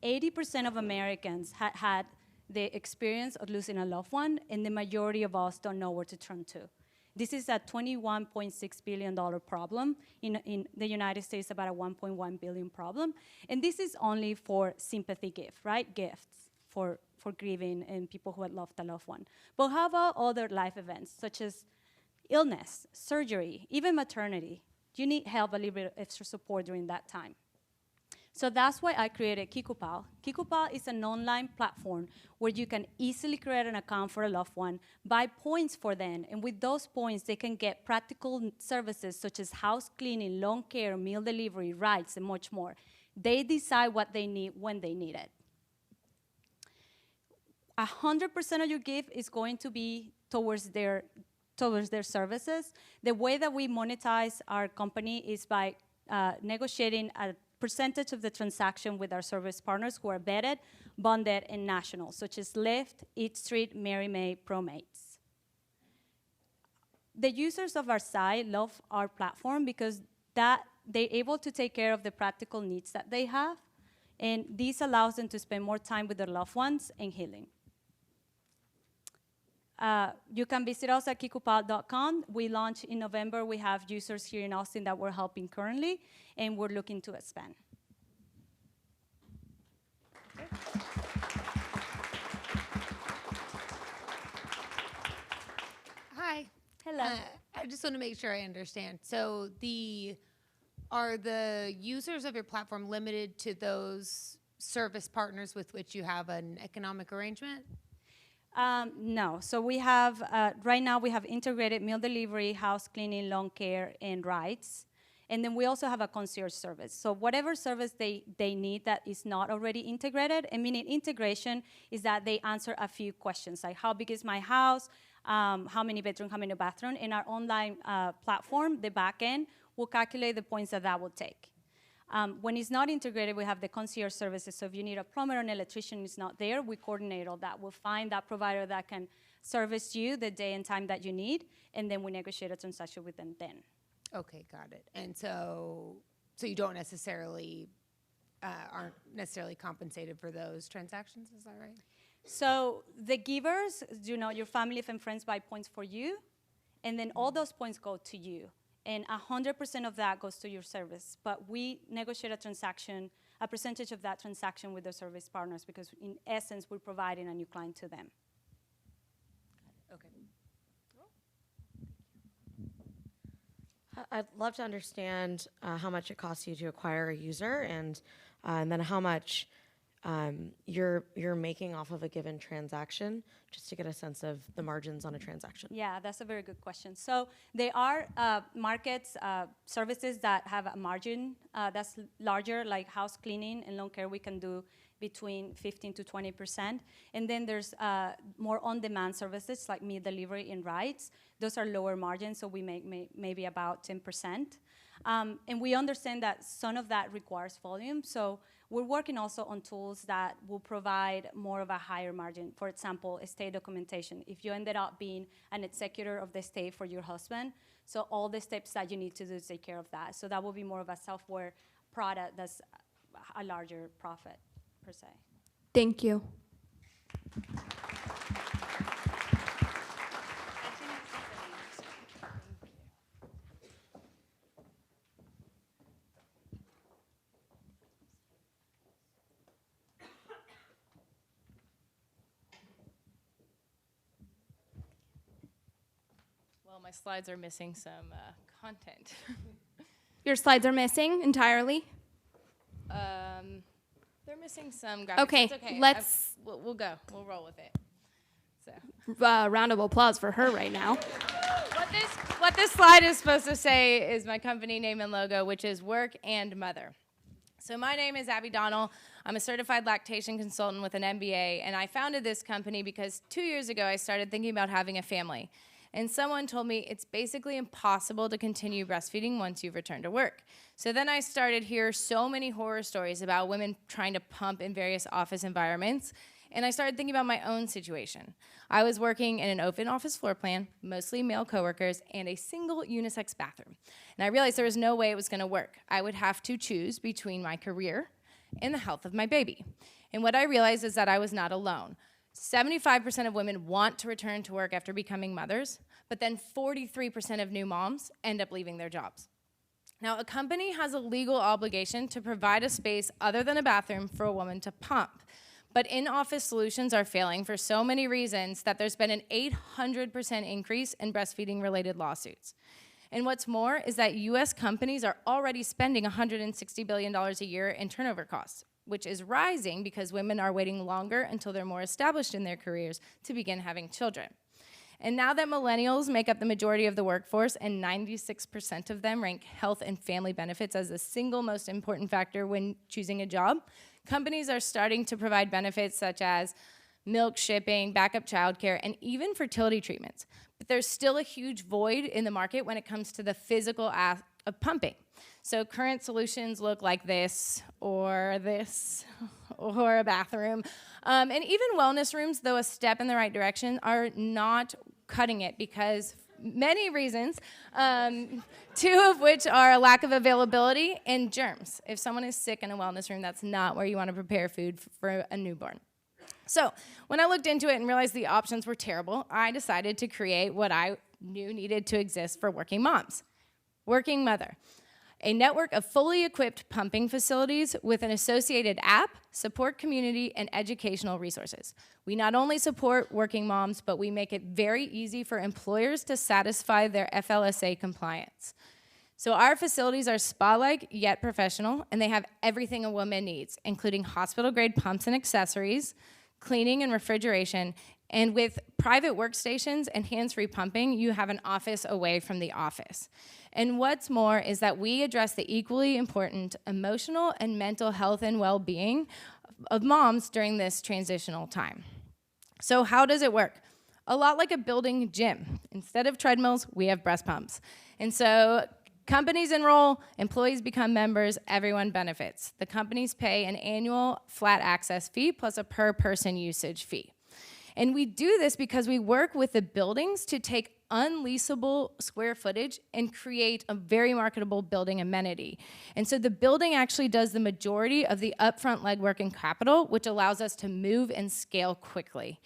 80% of Americans had the experience of losing a loved one, and the majority of us don't know where to turn to. This is a $21.6 billion problem. In the United States, about a $1.1 billion problem. And this is only for sympathy gift, right? Gifts for grieving and people who had lost a loved one. But how about other life events, such as illness, surgery, even maternity? You need help, a little bit of extra support during that time. So that's why I created KikuPal. KikuPal is an online platform where you can easily create an account for a loved one, buy points for them, and with those points, they can get practical services such as house cleaning, lawn care, meal delivery, rides, and much more. They decide what they need when they need it. 100% of your gift is going to be towards their services. The way that we monetize our company is by negotiating a percentage of the transaction with our service partners who are vetted, bonded, and national, such as Lyft, Eat Street, Mary May, ProMates. The users of our site love our platform because they're able to take care of the practical needs that they have, and this allows them to spend more time with their loved ones and healing. You can visit us at kikupal.com. We launched in November. We have users here in Austin that we're helping currently, and we're looking to expand. Hi. Hello. I just want to make sure I understand. So are the users of your platform limited to those service partners with which you have an economic arrangement? No. So we have, right now we have integrated meal delivery, house cleaning, lawn care, and rides. And then we also have a concierge service. So whatever service they need that is not already integrated, and meaning integration is that they answer a few questions, like how big is my house, how many bedrooms, how many bathrooms. In our online platform, the backend will calculate the points that will take. When it's not integrated, we have the concierge services. So if you need a plumber or an electrician is not there, we coordinate all that. We'll find that provider that can service you the day and time that you need, and then we negotiate a transaction with them then. Okay, got it. And so you don't necessarily, aren't necessarily compensated for those transactions, is that right? So the givers, your family and friends buy points for you, and then all those points go to you. And 100% of that goes to your service. But we negotiate a percentage of that transaction with the service partners, because in essence, we're providing a new client to them. Okay. I'd love to understand how much it costs you to acquire a user, and then how much you're making off of a given transaction, just to get a sense of the margins on a transaction. Yeah, that's a very good question. So there are markets, services that have a margin that's larger, like house cleaning and lawn care. We can do between 15 to 20%. And then there's more on-demand services like meal delivery and rides. Those are lower margins, so we make maybe about 10%. And we understand that some of that requires volume, so we're working also on tools that will provide more of a higher margin. For example, estate documentation. If you ended up being an executor of the estate for your husband, so all the steps that you need to do to take care of that. So that will be more of a software product that's a larger profit, per se. Thank you. Well, my slides are missing some content. Your slides are missing entirely? They're missing some graphics. Okay, That's okay. let's... We'll go. We'll roll with it. So. Round of applause for her right now. What this slide is supposed to say is my company name and logo, which is Work and Mother. So my name is Abby Donnell. I'm a certified lactation consultant with an MBA, and I founded this company because 2 years ago I started thinking about having a family. And someone told me it's basically impossible to continue breastfeeding once you've returned to work. So then I started to hear so many horror stories about women trying to pump in various office environments, and I started thinking about my own situation. I was working in an open office floor plan, mostly male coworkers, and a single unisex bathroom. And I realized there was no way it was gonna work. I would have to choose between my career and the health of my baby. And what I realized is that I was not alone. 75% of women want to return to work after becoming mothers, but then 43% of new moms end up leaving their jobs. Now, a company has a legal obligation to provide a space other than a bathroom for a woman to pump, but in-office solutions are failing for so many reasons that there's been an 800% increase in breastfeeding-related lawsuits. And what's more is that US companies are already spending $160 billion a year in turnover costs, which is rising because women are waiting longer until they're more established in their careers to begin having children. And now that millennials make up the majority of the workforce and 96% of them rank health and family benefits as the single most important factor when choosing a job, companies are starting to provide benefits such as milk shipping, backup childcare, and even fertility treatments. But there's still a huge void in the market when it comes to the physical act of pumping. So current solutions look like this, or a bathroom. And even wellness rooms, though a step in the right direction, are not cutting it because many reasons, two of which are a lack of availability and germs. If someone is sick in a wellness room, that's not where you want to prepare food for a newborn. So when I looked into it and realized the options were terrible, I decided to create what I knew needed to exist for working moms. Working Mother, a network of fully equipped pumping facilities with an associated app, support community, and educational resources. We not only support working moms, but we make it very easy for employers to satisfy their FLSA compliance. So our facilities are spa-like yet professional, and they have everything a woman needs, including hospital-grade pumps and accessories, cleaning and refrigeration, And with private workstations and hands-free pumping, you have an office away from the office. And what's more is that we address the equally important emotional and mental health and well-being of moms during this transitional time. So how does it work? A lot like a building gym. Instead of treadmills, we have breast pumps. And so companies enroll, employees become members, everyone benefits. The companies pay an annual flat access fee plus a per person usage fee. And we do this because we work with the buildings to take unleasable square footage and create a very marketable building amenity. And so the building actually does the majority of the upfront legwork and capital, which allows us to move and scale quickly.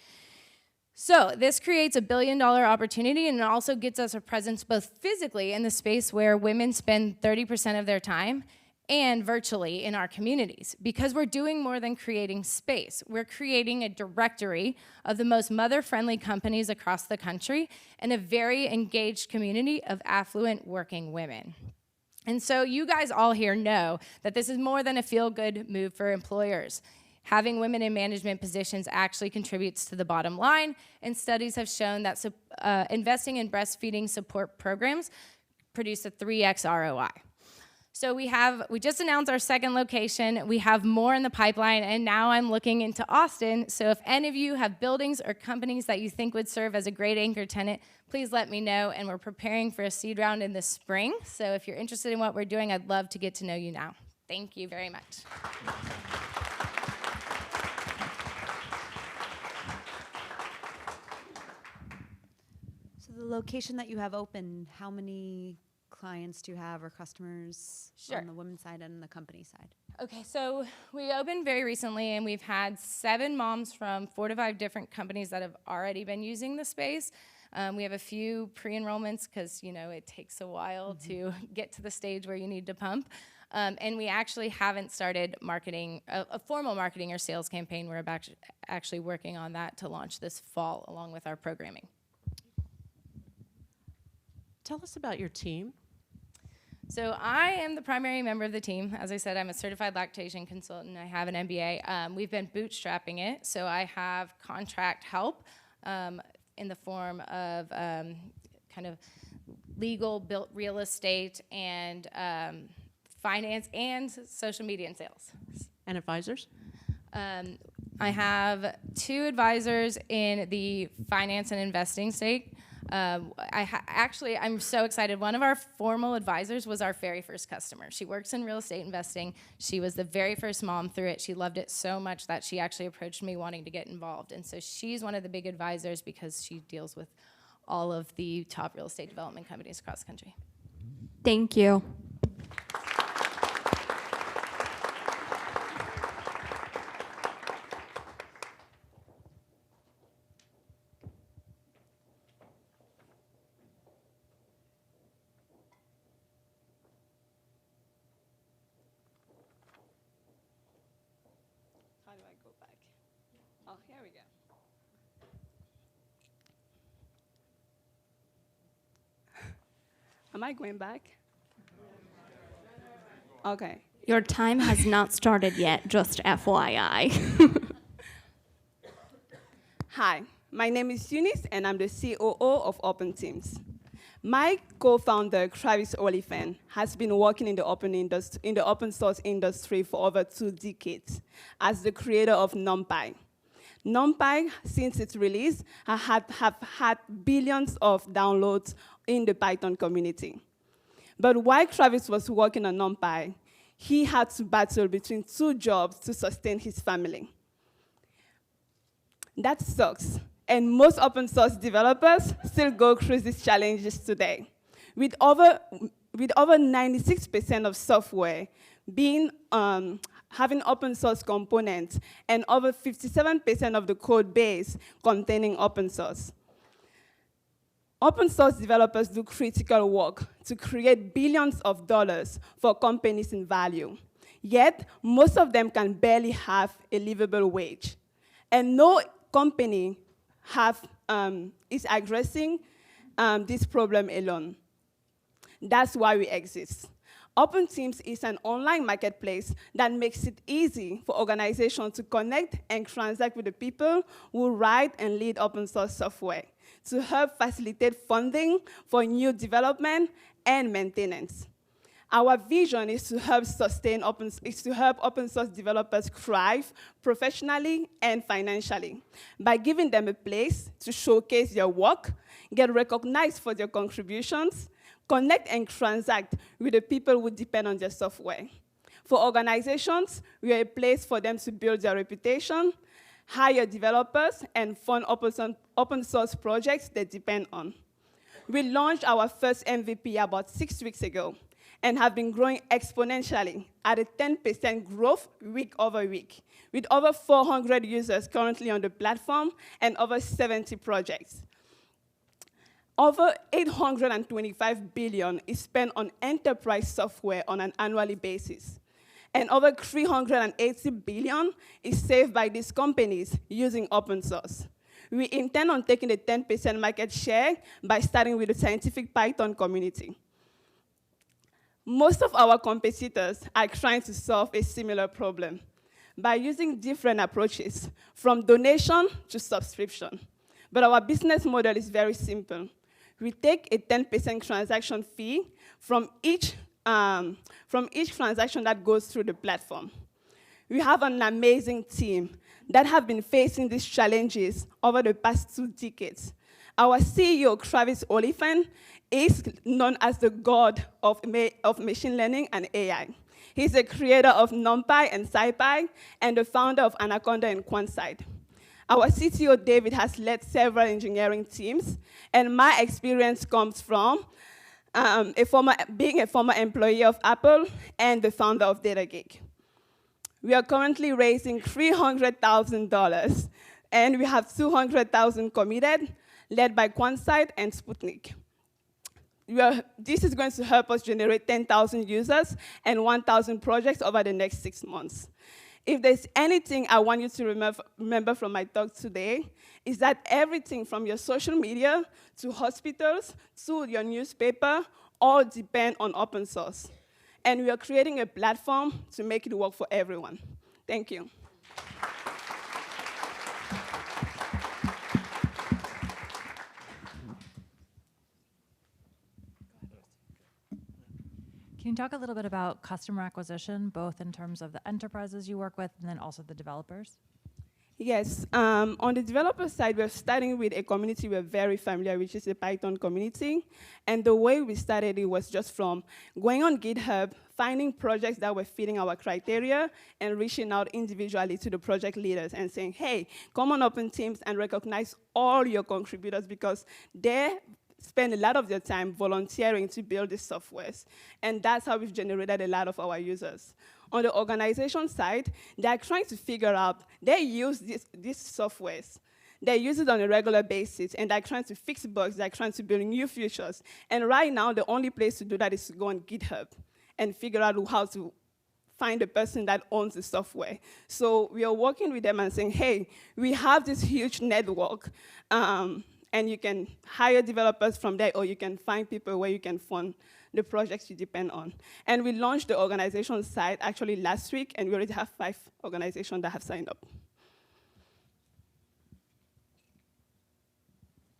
So this creates a billion-dollar opportunity, and it also gets us a presence both physically in the space where women spend 30% of their time and virtually in our communities. Because we're doing more than creating space. We're creating a directory of the most mother-friendly companies across the country and a very engaged community of affluent working women. And so you guys all here know that this is more than a feel-good move for employers. Having women in management positions actually contributes to the bottom line, and studies have shown that investing in breastfeeding support programs produce a 3x ROI. So we just announced our second location. We have more in the pipeline, and now I'm looking into Austin. So if any of you have buildings or companies that you think would serve as a great anchor tenant, please let me know. And we're preparing for a seed round in the spring. So if you're interested in what we're doing, I'd love to get to know you now. Thank you very much. So the location that you have open, how many clients do you have or customers on the women's side and the company side? Okay, so we opened very recently, and we've had 7 moms from 4 to 5 different companies that have already been using the space. We have a few pre-enrollments because, you know, it takes a while to get to the stage where you need to pump. And we actually haven't started marketing, a formal marketing or sales campaign. We're actually working on that to launch this fall along with our programming. Tell us about your team. So I am the primary member of the team. As I said, I'm a certified lactation consultant. I have an MBA. We've been bootstrapping it, so I have contract help in the form of kind of legal, built real estate, and finance, and social media and sales. And advisors? I have 2 advisors in the finance and investing stake. Actually, I'm so excited. One of our formal advisors was our very first customer. She works in real estate investing. She was the very first mom through it. She loved it so much that she actually approached me wanting to get involved. And so she's one of the big advisors because she deals with all of the top real estate development companies across the country. Thank you. How do I go back? Oh, here we go. Am I going back? Okay. Your time has not started yet, just FYI. Hi, my name is Eunice, and I'm the COO of Open Teams. My co-founder, Travis Oliphant, has been working in the open source industry for over 2 decades as the creator of NumPy. NumPy, since its release, have had billions of downloads in the Python community. But while Travis was working on NumPy, he had to battle between 2 jobs to sustain his family. That sucks. And most open source developers still go through these challenges today. With over 96% of software being having open source components and over 57% of the code base containing open source. Open source developers do critical work to create billions of dollars for companies in value. Yet, most of them can barely have a livable wage. And no company is addressing this problem alone. That's why we exist. Open Teams is an online marketplace that makes it easy for organizations to connect and transact with the people who write and lead open source software to help facilitate funding for new development and maintenance. Our vision is to help open source developers thrive professionally and financially by giving them a place to showcase their work, get recognized for their contributions, connect and transact with the people who depend on their software. For organizations, we are a place for them to build their reputation, hire developers, and fund open source projects they depend on. We launched our first MVP about 6 weeks ago and have been growing exponentially at a 10% growth week over week, with over 400 users currently on the platform and over 70 projects. Over $825 billion is spent on enterprise software on an annual basis, and over $380 billion is saved by these companies using open source. We intend on taking a 10% market share by starting with the scientific Python community. Most of our competitors are trying to solve a similar problem by using different approaches, from donation to subscription. But our business model is very simple. We take a 10% transaction fee from each transaction that goes through the platform. We have an amazing team that have been facing these challenges over the past 2 decades. Our CEO, Travis Oliphant, is known as the god of machine learning and AI. He's the creator of NumPy and SciPy and the founder of Anaconda and QuantSide. Our CTO, David, has led several engineering teams, and my experience comes from being a former employee of Apple and the founder of DataGeek. We are currently raising $300,000, and we have $200,000 committed, led by QuantSide and Sputnik. This is going to help us generate 10,000 users and 1,000 projects over the next 6 months. If there's anything I want you to remember from my talk today, is that everything from your social media to hospitals to your newspaper all depend on open source. And we are creating a platform to make it work for everyone. Thank you. Can you talk a little bit about customer acquisition, both in terms of the enterprises you work with and then also the developers? Yes, on the developer side, we're starting with a community we're very familiar with, which is the Python community. And the way we started it was just from going on GitHub, finding projects that were fitting our criteria, and reaching out individually to the project leaders and saying, hey, come on Open Teams and recognize all your contributors, because they spend a lot of their time volunteering to build these softwares. And that's how we've generated a lot of our users. On the organization side, they're trying to figure out, they use these softwares. They use it on a regular basis, and they're trying to fix bugs, they're trying to build new features. And right now, the only place to do that is to go on GitHub and figure out how to find the person that owns the software. So we are working with them and saying, hey, we have this huge network, and you can hire developers from there, or you can find people where you can fund the projects you depend on. And we launched the organization site actually last week, and we already have 5 organizations that have signed up.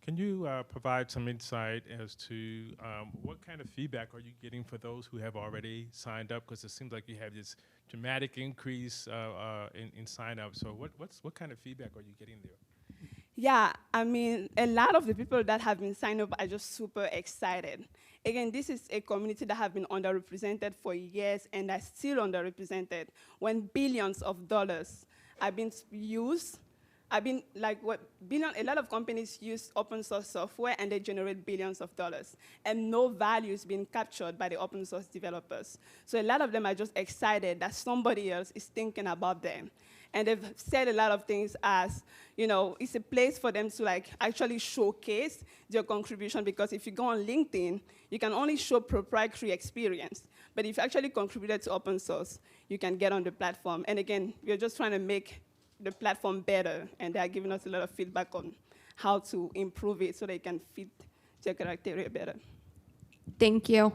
Can you provide some insight as to what kind of feedback are you getting for those who have already signed up? Because it seems like you have this dramatic increase in sign-up. So what kind of feedback are you getting there? Yeah, I mean, a lot of the people that have been signed up are just super excited. Again, this is a community that have been underrepresented for years and are still underrepresented when billions of dollars are being used. A lot of companies use open source software and they generate billions of dollars, and no value is being captured by the open source developers. So a lot of them are just excited that somebody else is thinking about them. And they've said a lot of things as, it's a place for them to actually showcase their contribution, because if you go on LinkedIn, you can only show proprietary experience. But if you actually contributed to open source, you can get on the platform. And again, we're just trying to make the platform better, and they're giving us a lot of feedback on how to improve it so they can fit their criteria better. Thank you.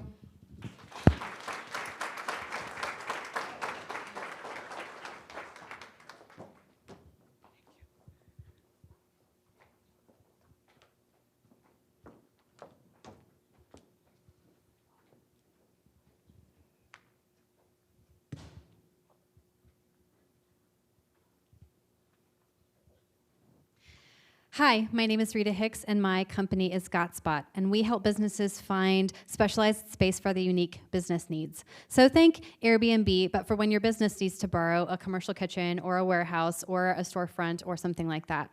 Hi, my name is Rita Hicks, and my company is GotSpot, and we help businesses find specialized space for their unique business needs. So think Airbnb, but for when your business needs to borrow a commercial kitchen or a warehouse or a storefront or something like that.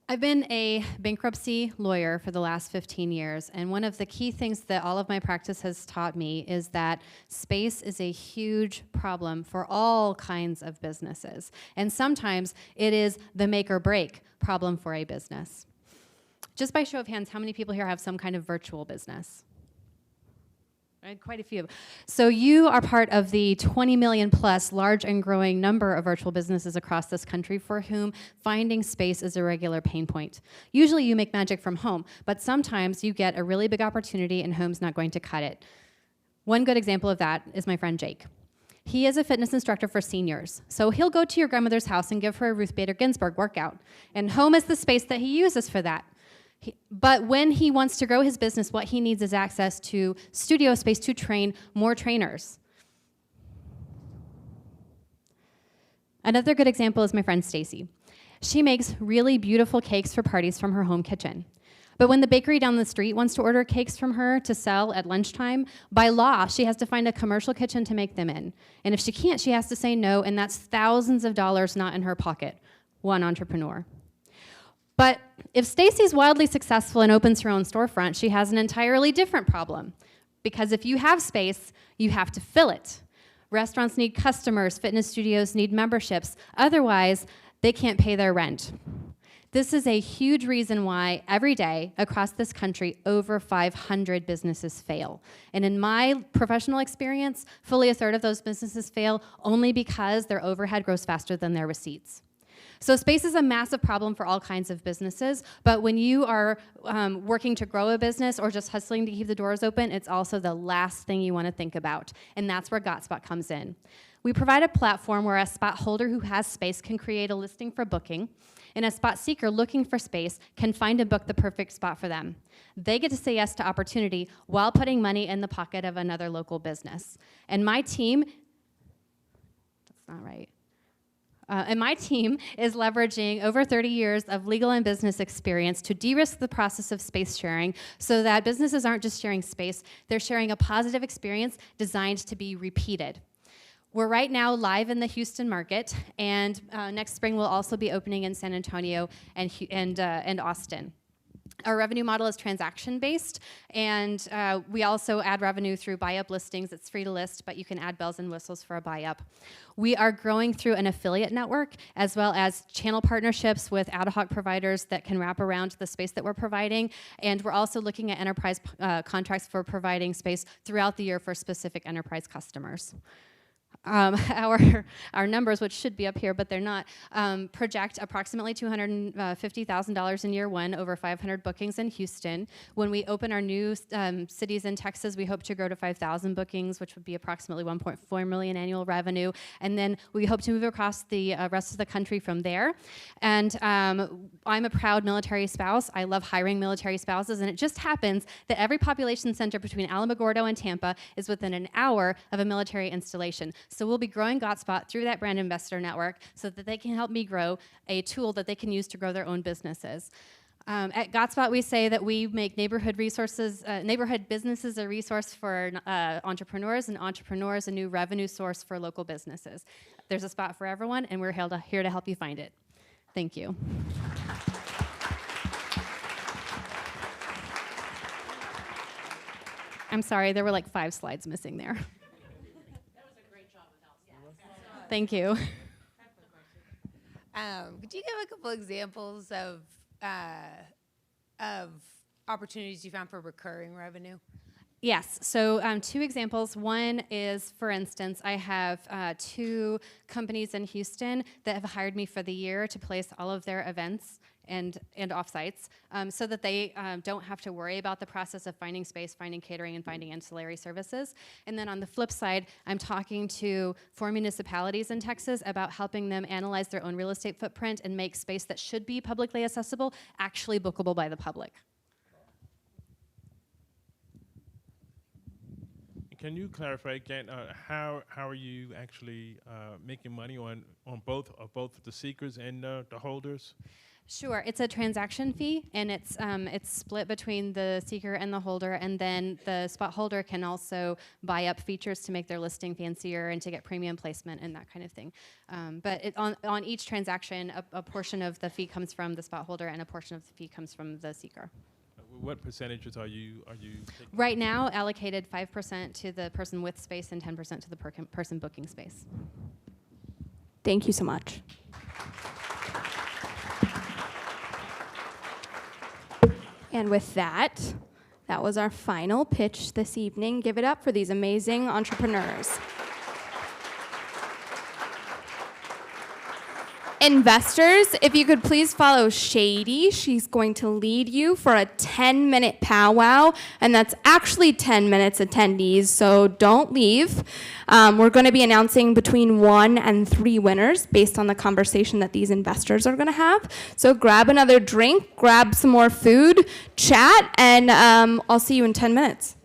I've been a bankruptcy lawyer for the last 15 years, and one of the key things that all of my practice has taught me is that space is a huge problem for all kinds of businesses. And sometimes it is the make or break problem for a business. Just by show of hands, how many people here have some kind of virtual business? Right, quite a few. So you are part of the 20 million plus large and growing number of virtual businesses across this country for whom finding space is a regular pain point. Usually you make magic from home, but sometimes you get a really big opportunity and home's not going to cut it. One good example of that is my friend Jake. He is a fitness instructor for seniors. So he'll go to your grandmother's house and give her a Ruth Bader Ginsburg workout. And home is the space that he uses for that. But when he wants to grow his business, what he needs is access to studio space to train more trainers. Another good example is my friend Stacy. She makes really beautiful cakes for parties from her home kitchen. But when the bakery down the street wants to order cakes from her to sell at lunchtime, by law, she has to find a commercial kitchen to make them in. And if she can't, she has to say no, and that's thousands of dollars not in her pocket. One entrepreneur. But if Stacy's wildly successful and opens her own storefront, she has an entirely different problem. Because if you have space, you have to fill it. Restaurants need customers, fitness studios need memberships. Otherwise, they can't pay their rent. This is a huge reason why every day across this country, over 500 businesses fail. And in my professional experience, fully a third of those businesses fail only because their overhead grows faster than their receipts. So space is a massive problem for all kinds of businesses, but when you are working to grow a business or just hustling to keep the doors open, it's also the last thing you want to think about, and that's where GotSpot comes in. We provide a platform where a spot holder who has space can create a listing for booking, and a spot seeker looking for space can find and book the perfect spot for them. They get to say yes to opportunity while putting money in the pocket of another local business. And my team, that's not right. And my team is leveraging over 30 years of legal and business experience to de-risk the process of space sharing so that businesses aren't just sharing space, they're sharing a positive experience designed to be repeated. We're right now live in the Houston market, and next spring we'll also be opening in San Antonio and Austin. Our revenue model is transaction-based, and we also add revenue through buy-up listings. It's free to list, but you can add bells and whistles for a buy-up. We are growing through an affiliate network, as well as channel partnerships with ad hoc providers that can wrap around the space that we're providing, and we're also looking at enterprise contracts for providing space throughout the year for specific enterprise customers. Our numbers, which should be up here, but they're not, project approximately $250,000 in year one, over 500 bookings in Houston. When we open our new cities in Texas, we hope to grow to 5,000 bookings, which would be approximately 1.4 million annual revenue. And then we hope to move across the rest of the country from there. And I'm a proud military spouse. I love hiring military spouses, and it just happens that every population center between Alamogordo and Tampa is within an hour of a military installation. So we'll be growing GotSpot through that brand investor network so that they can help me grow a tool that they can use to grow their own businesses. At GotSpot, we say that we make neighborhood businesses a resource for entrepreneurs, and entrepreneurs a new revenue source for local businesses. There's a spot for everyone, and we're here to help you find it. Thank you. I'm sorry, there were like 5 slides missing there. Thank you. Could you give a couple examples of opportunities you found for recurring revenue? Yes, so 2 examples. One is, for instance, I have 2 companies in Houston that have hired me for the year to place all of their events and offsites so that they don't have to worry about the process of finding space, finding catering, and finding ancillary services. And then on the flip side, I'm talking to 4 municipalities in Texas about helping them analyze their own real estate footprint and make space that should be publicly accessible actually bookable by the public. Can you clarify again, how are you actually making money on both the seekers and the holders? Sure, it's a transaction fee, and it's split between the seeker and the holder, and then the spot holder can also buy up features to make their listing fancier and to get premium placement and that kind of thing. But on each transaction, a portion of the fee comes from the spot holder, and a portion of the fee comes from the seeker. What percentages are you taking? Right now, allocated 5% to the person with space and 10% to the person booking space. Thank you so much. And with that, that was our final pitch this evening. Give it up for these amazing entrepreneurs. Investors, if you could please follow Shady. She's going to lead you for a 10-minute powwow, and that's actually 10 minutes attendees, so don't leave. We're going to be announcing between 1 and 3 winners based on the conversation that these investors are going to have. So grab another drink, grab some more food, chat, and I'll see you in 10 minutes.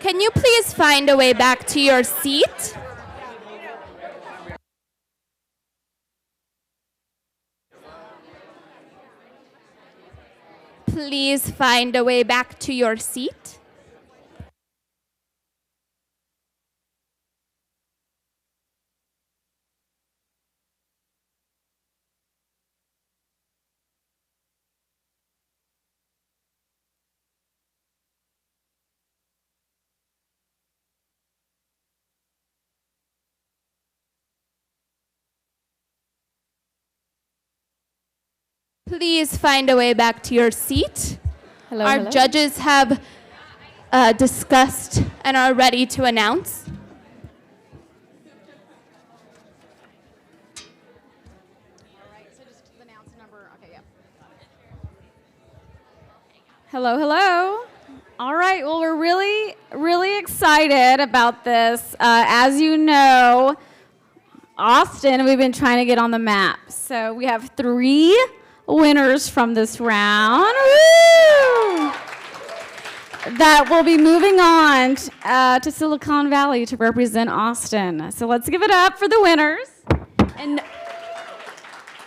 Can you please find a way back to your seat? Please find a way back to your seat. Please find a way back to your seat. Hello, Our hello. judges have discussed and are ready to announce. Hello, hello. All right, well, we're really, really excited about this. As you know, Austin, we've been trying to get on the map. So we have 3 winners from this round. Woo! That will be moving on to Silicon Valley to represent Austin. So let's give it up for the winners. And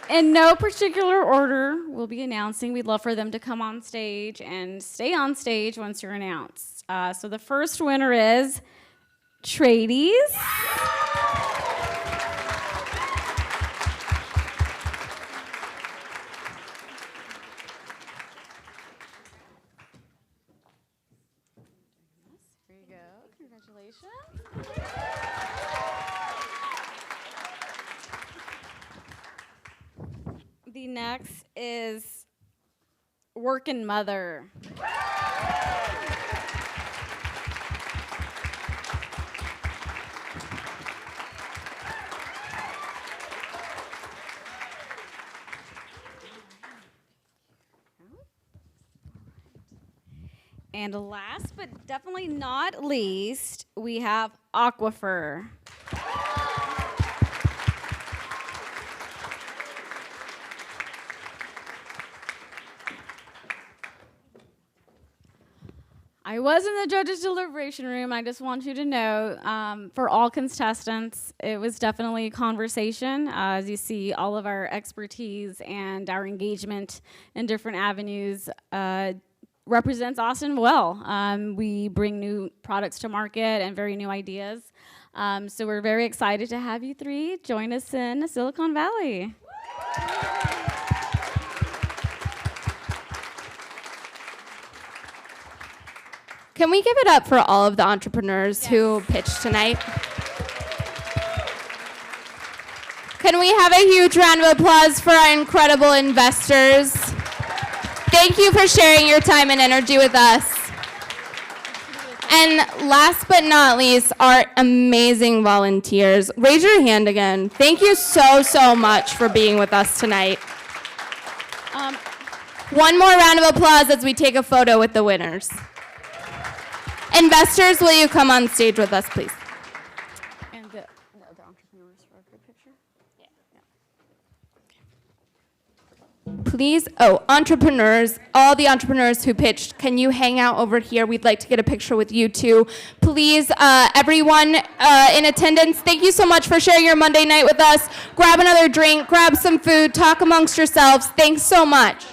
in no particular order, we'll be announcing. We'd love for them to come on stage and stay on stage once you're announced. So the first winner is Tradies. Here you go. Congratulations. The next is Workin' Mother. And last but definitely not least, we have Aquifer. I was in the judges' deliberation room. I just want you to know, for all contestants, it was definitely a conversation. As you see, all of our expertise and our engagement in different avenues represents Austin well. We bring new products to market and very new ideas. So we're very excited to have you 3 join us in Silicon Valley. Can we give it up for all of the entrepreneurs who pitched tonight? Can we have a huge round of applause for our incredible investors? Thank you for sharing your time and energy with us. And last but not least, our amazing volunteers. Raise your hand again. Thank you so much for being with us tonight. One more round of applause as we take a photo with the winners. Investors, will you come on stage with us, please? And the entrepreneurs for a group picture? Please, entrepreneurs, all the entrepreneurs who pitched, can you hang out over here? We'd like to get a picture with you too. Please, everyone in attendance, thank you so much for sharing your Monday night with us. Grab another drink, grab some food, talk amongst yourselves. Thanks so much.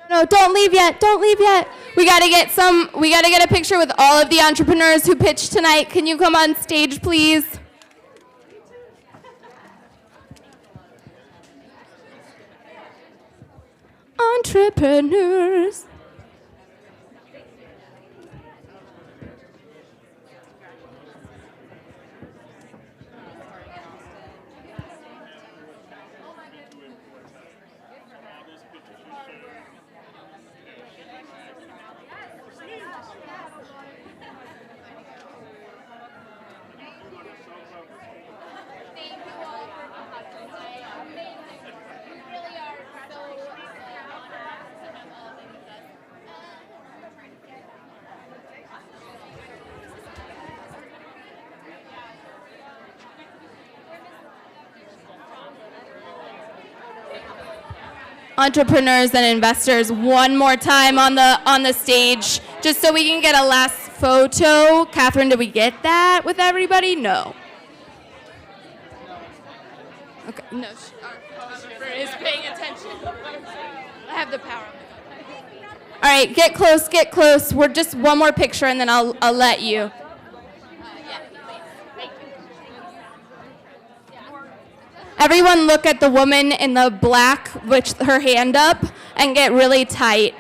No, don't leave yet. Don't leave yet. We gotta get a picture with all of the entrepreneurs who pitched tonight. Can you come on stage, please? Entrepreneurs. entrepreneurs and investors one more time on the stage, just so we can get a last photo. Catherine, did we get that with everybody? No. Okay. No. Our photographer is paying attention. I have the power. All right, get close, get close. We're just one more picture, and then I'll let you. Everyone look at the woman in the black with her hand up and get really tight.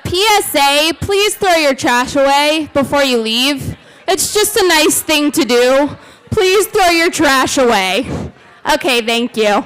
PSA, please throw your trash away before you leave. It's just a nice thing to do. Please throw your trash away. Okay, thank you.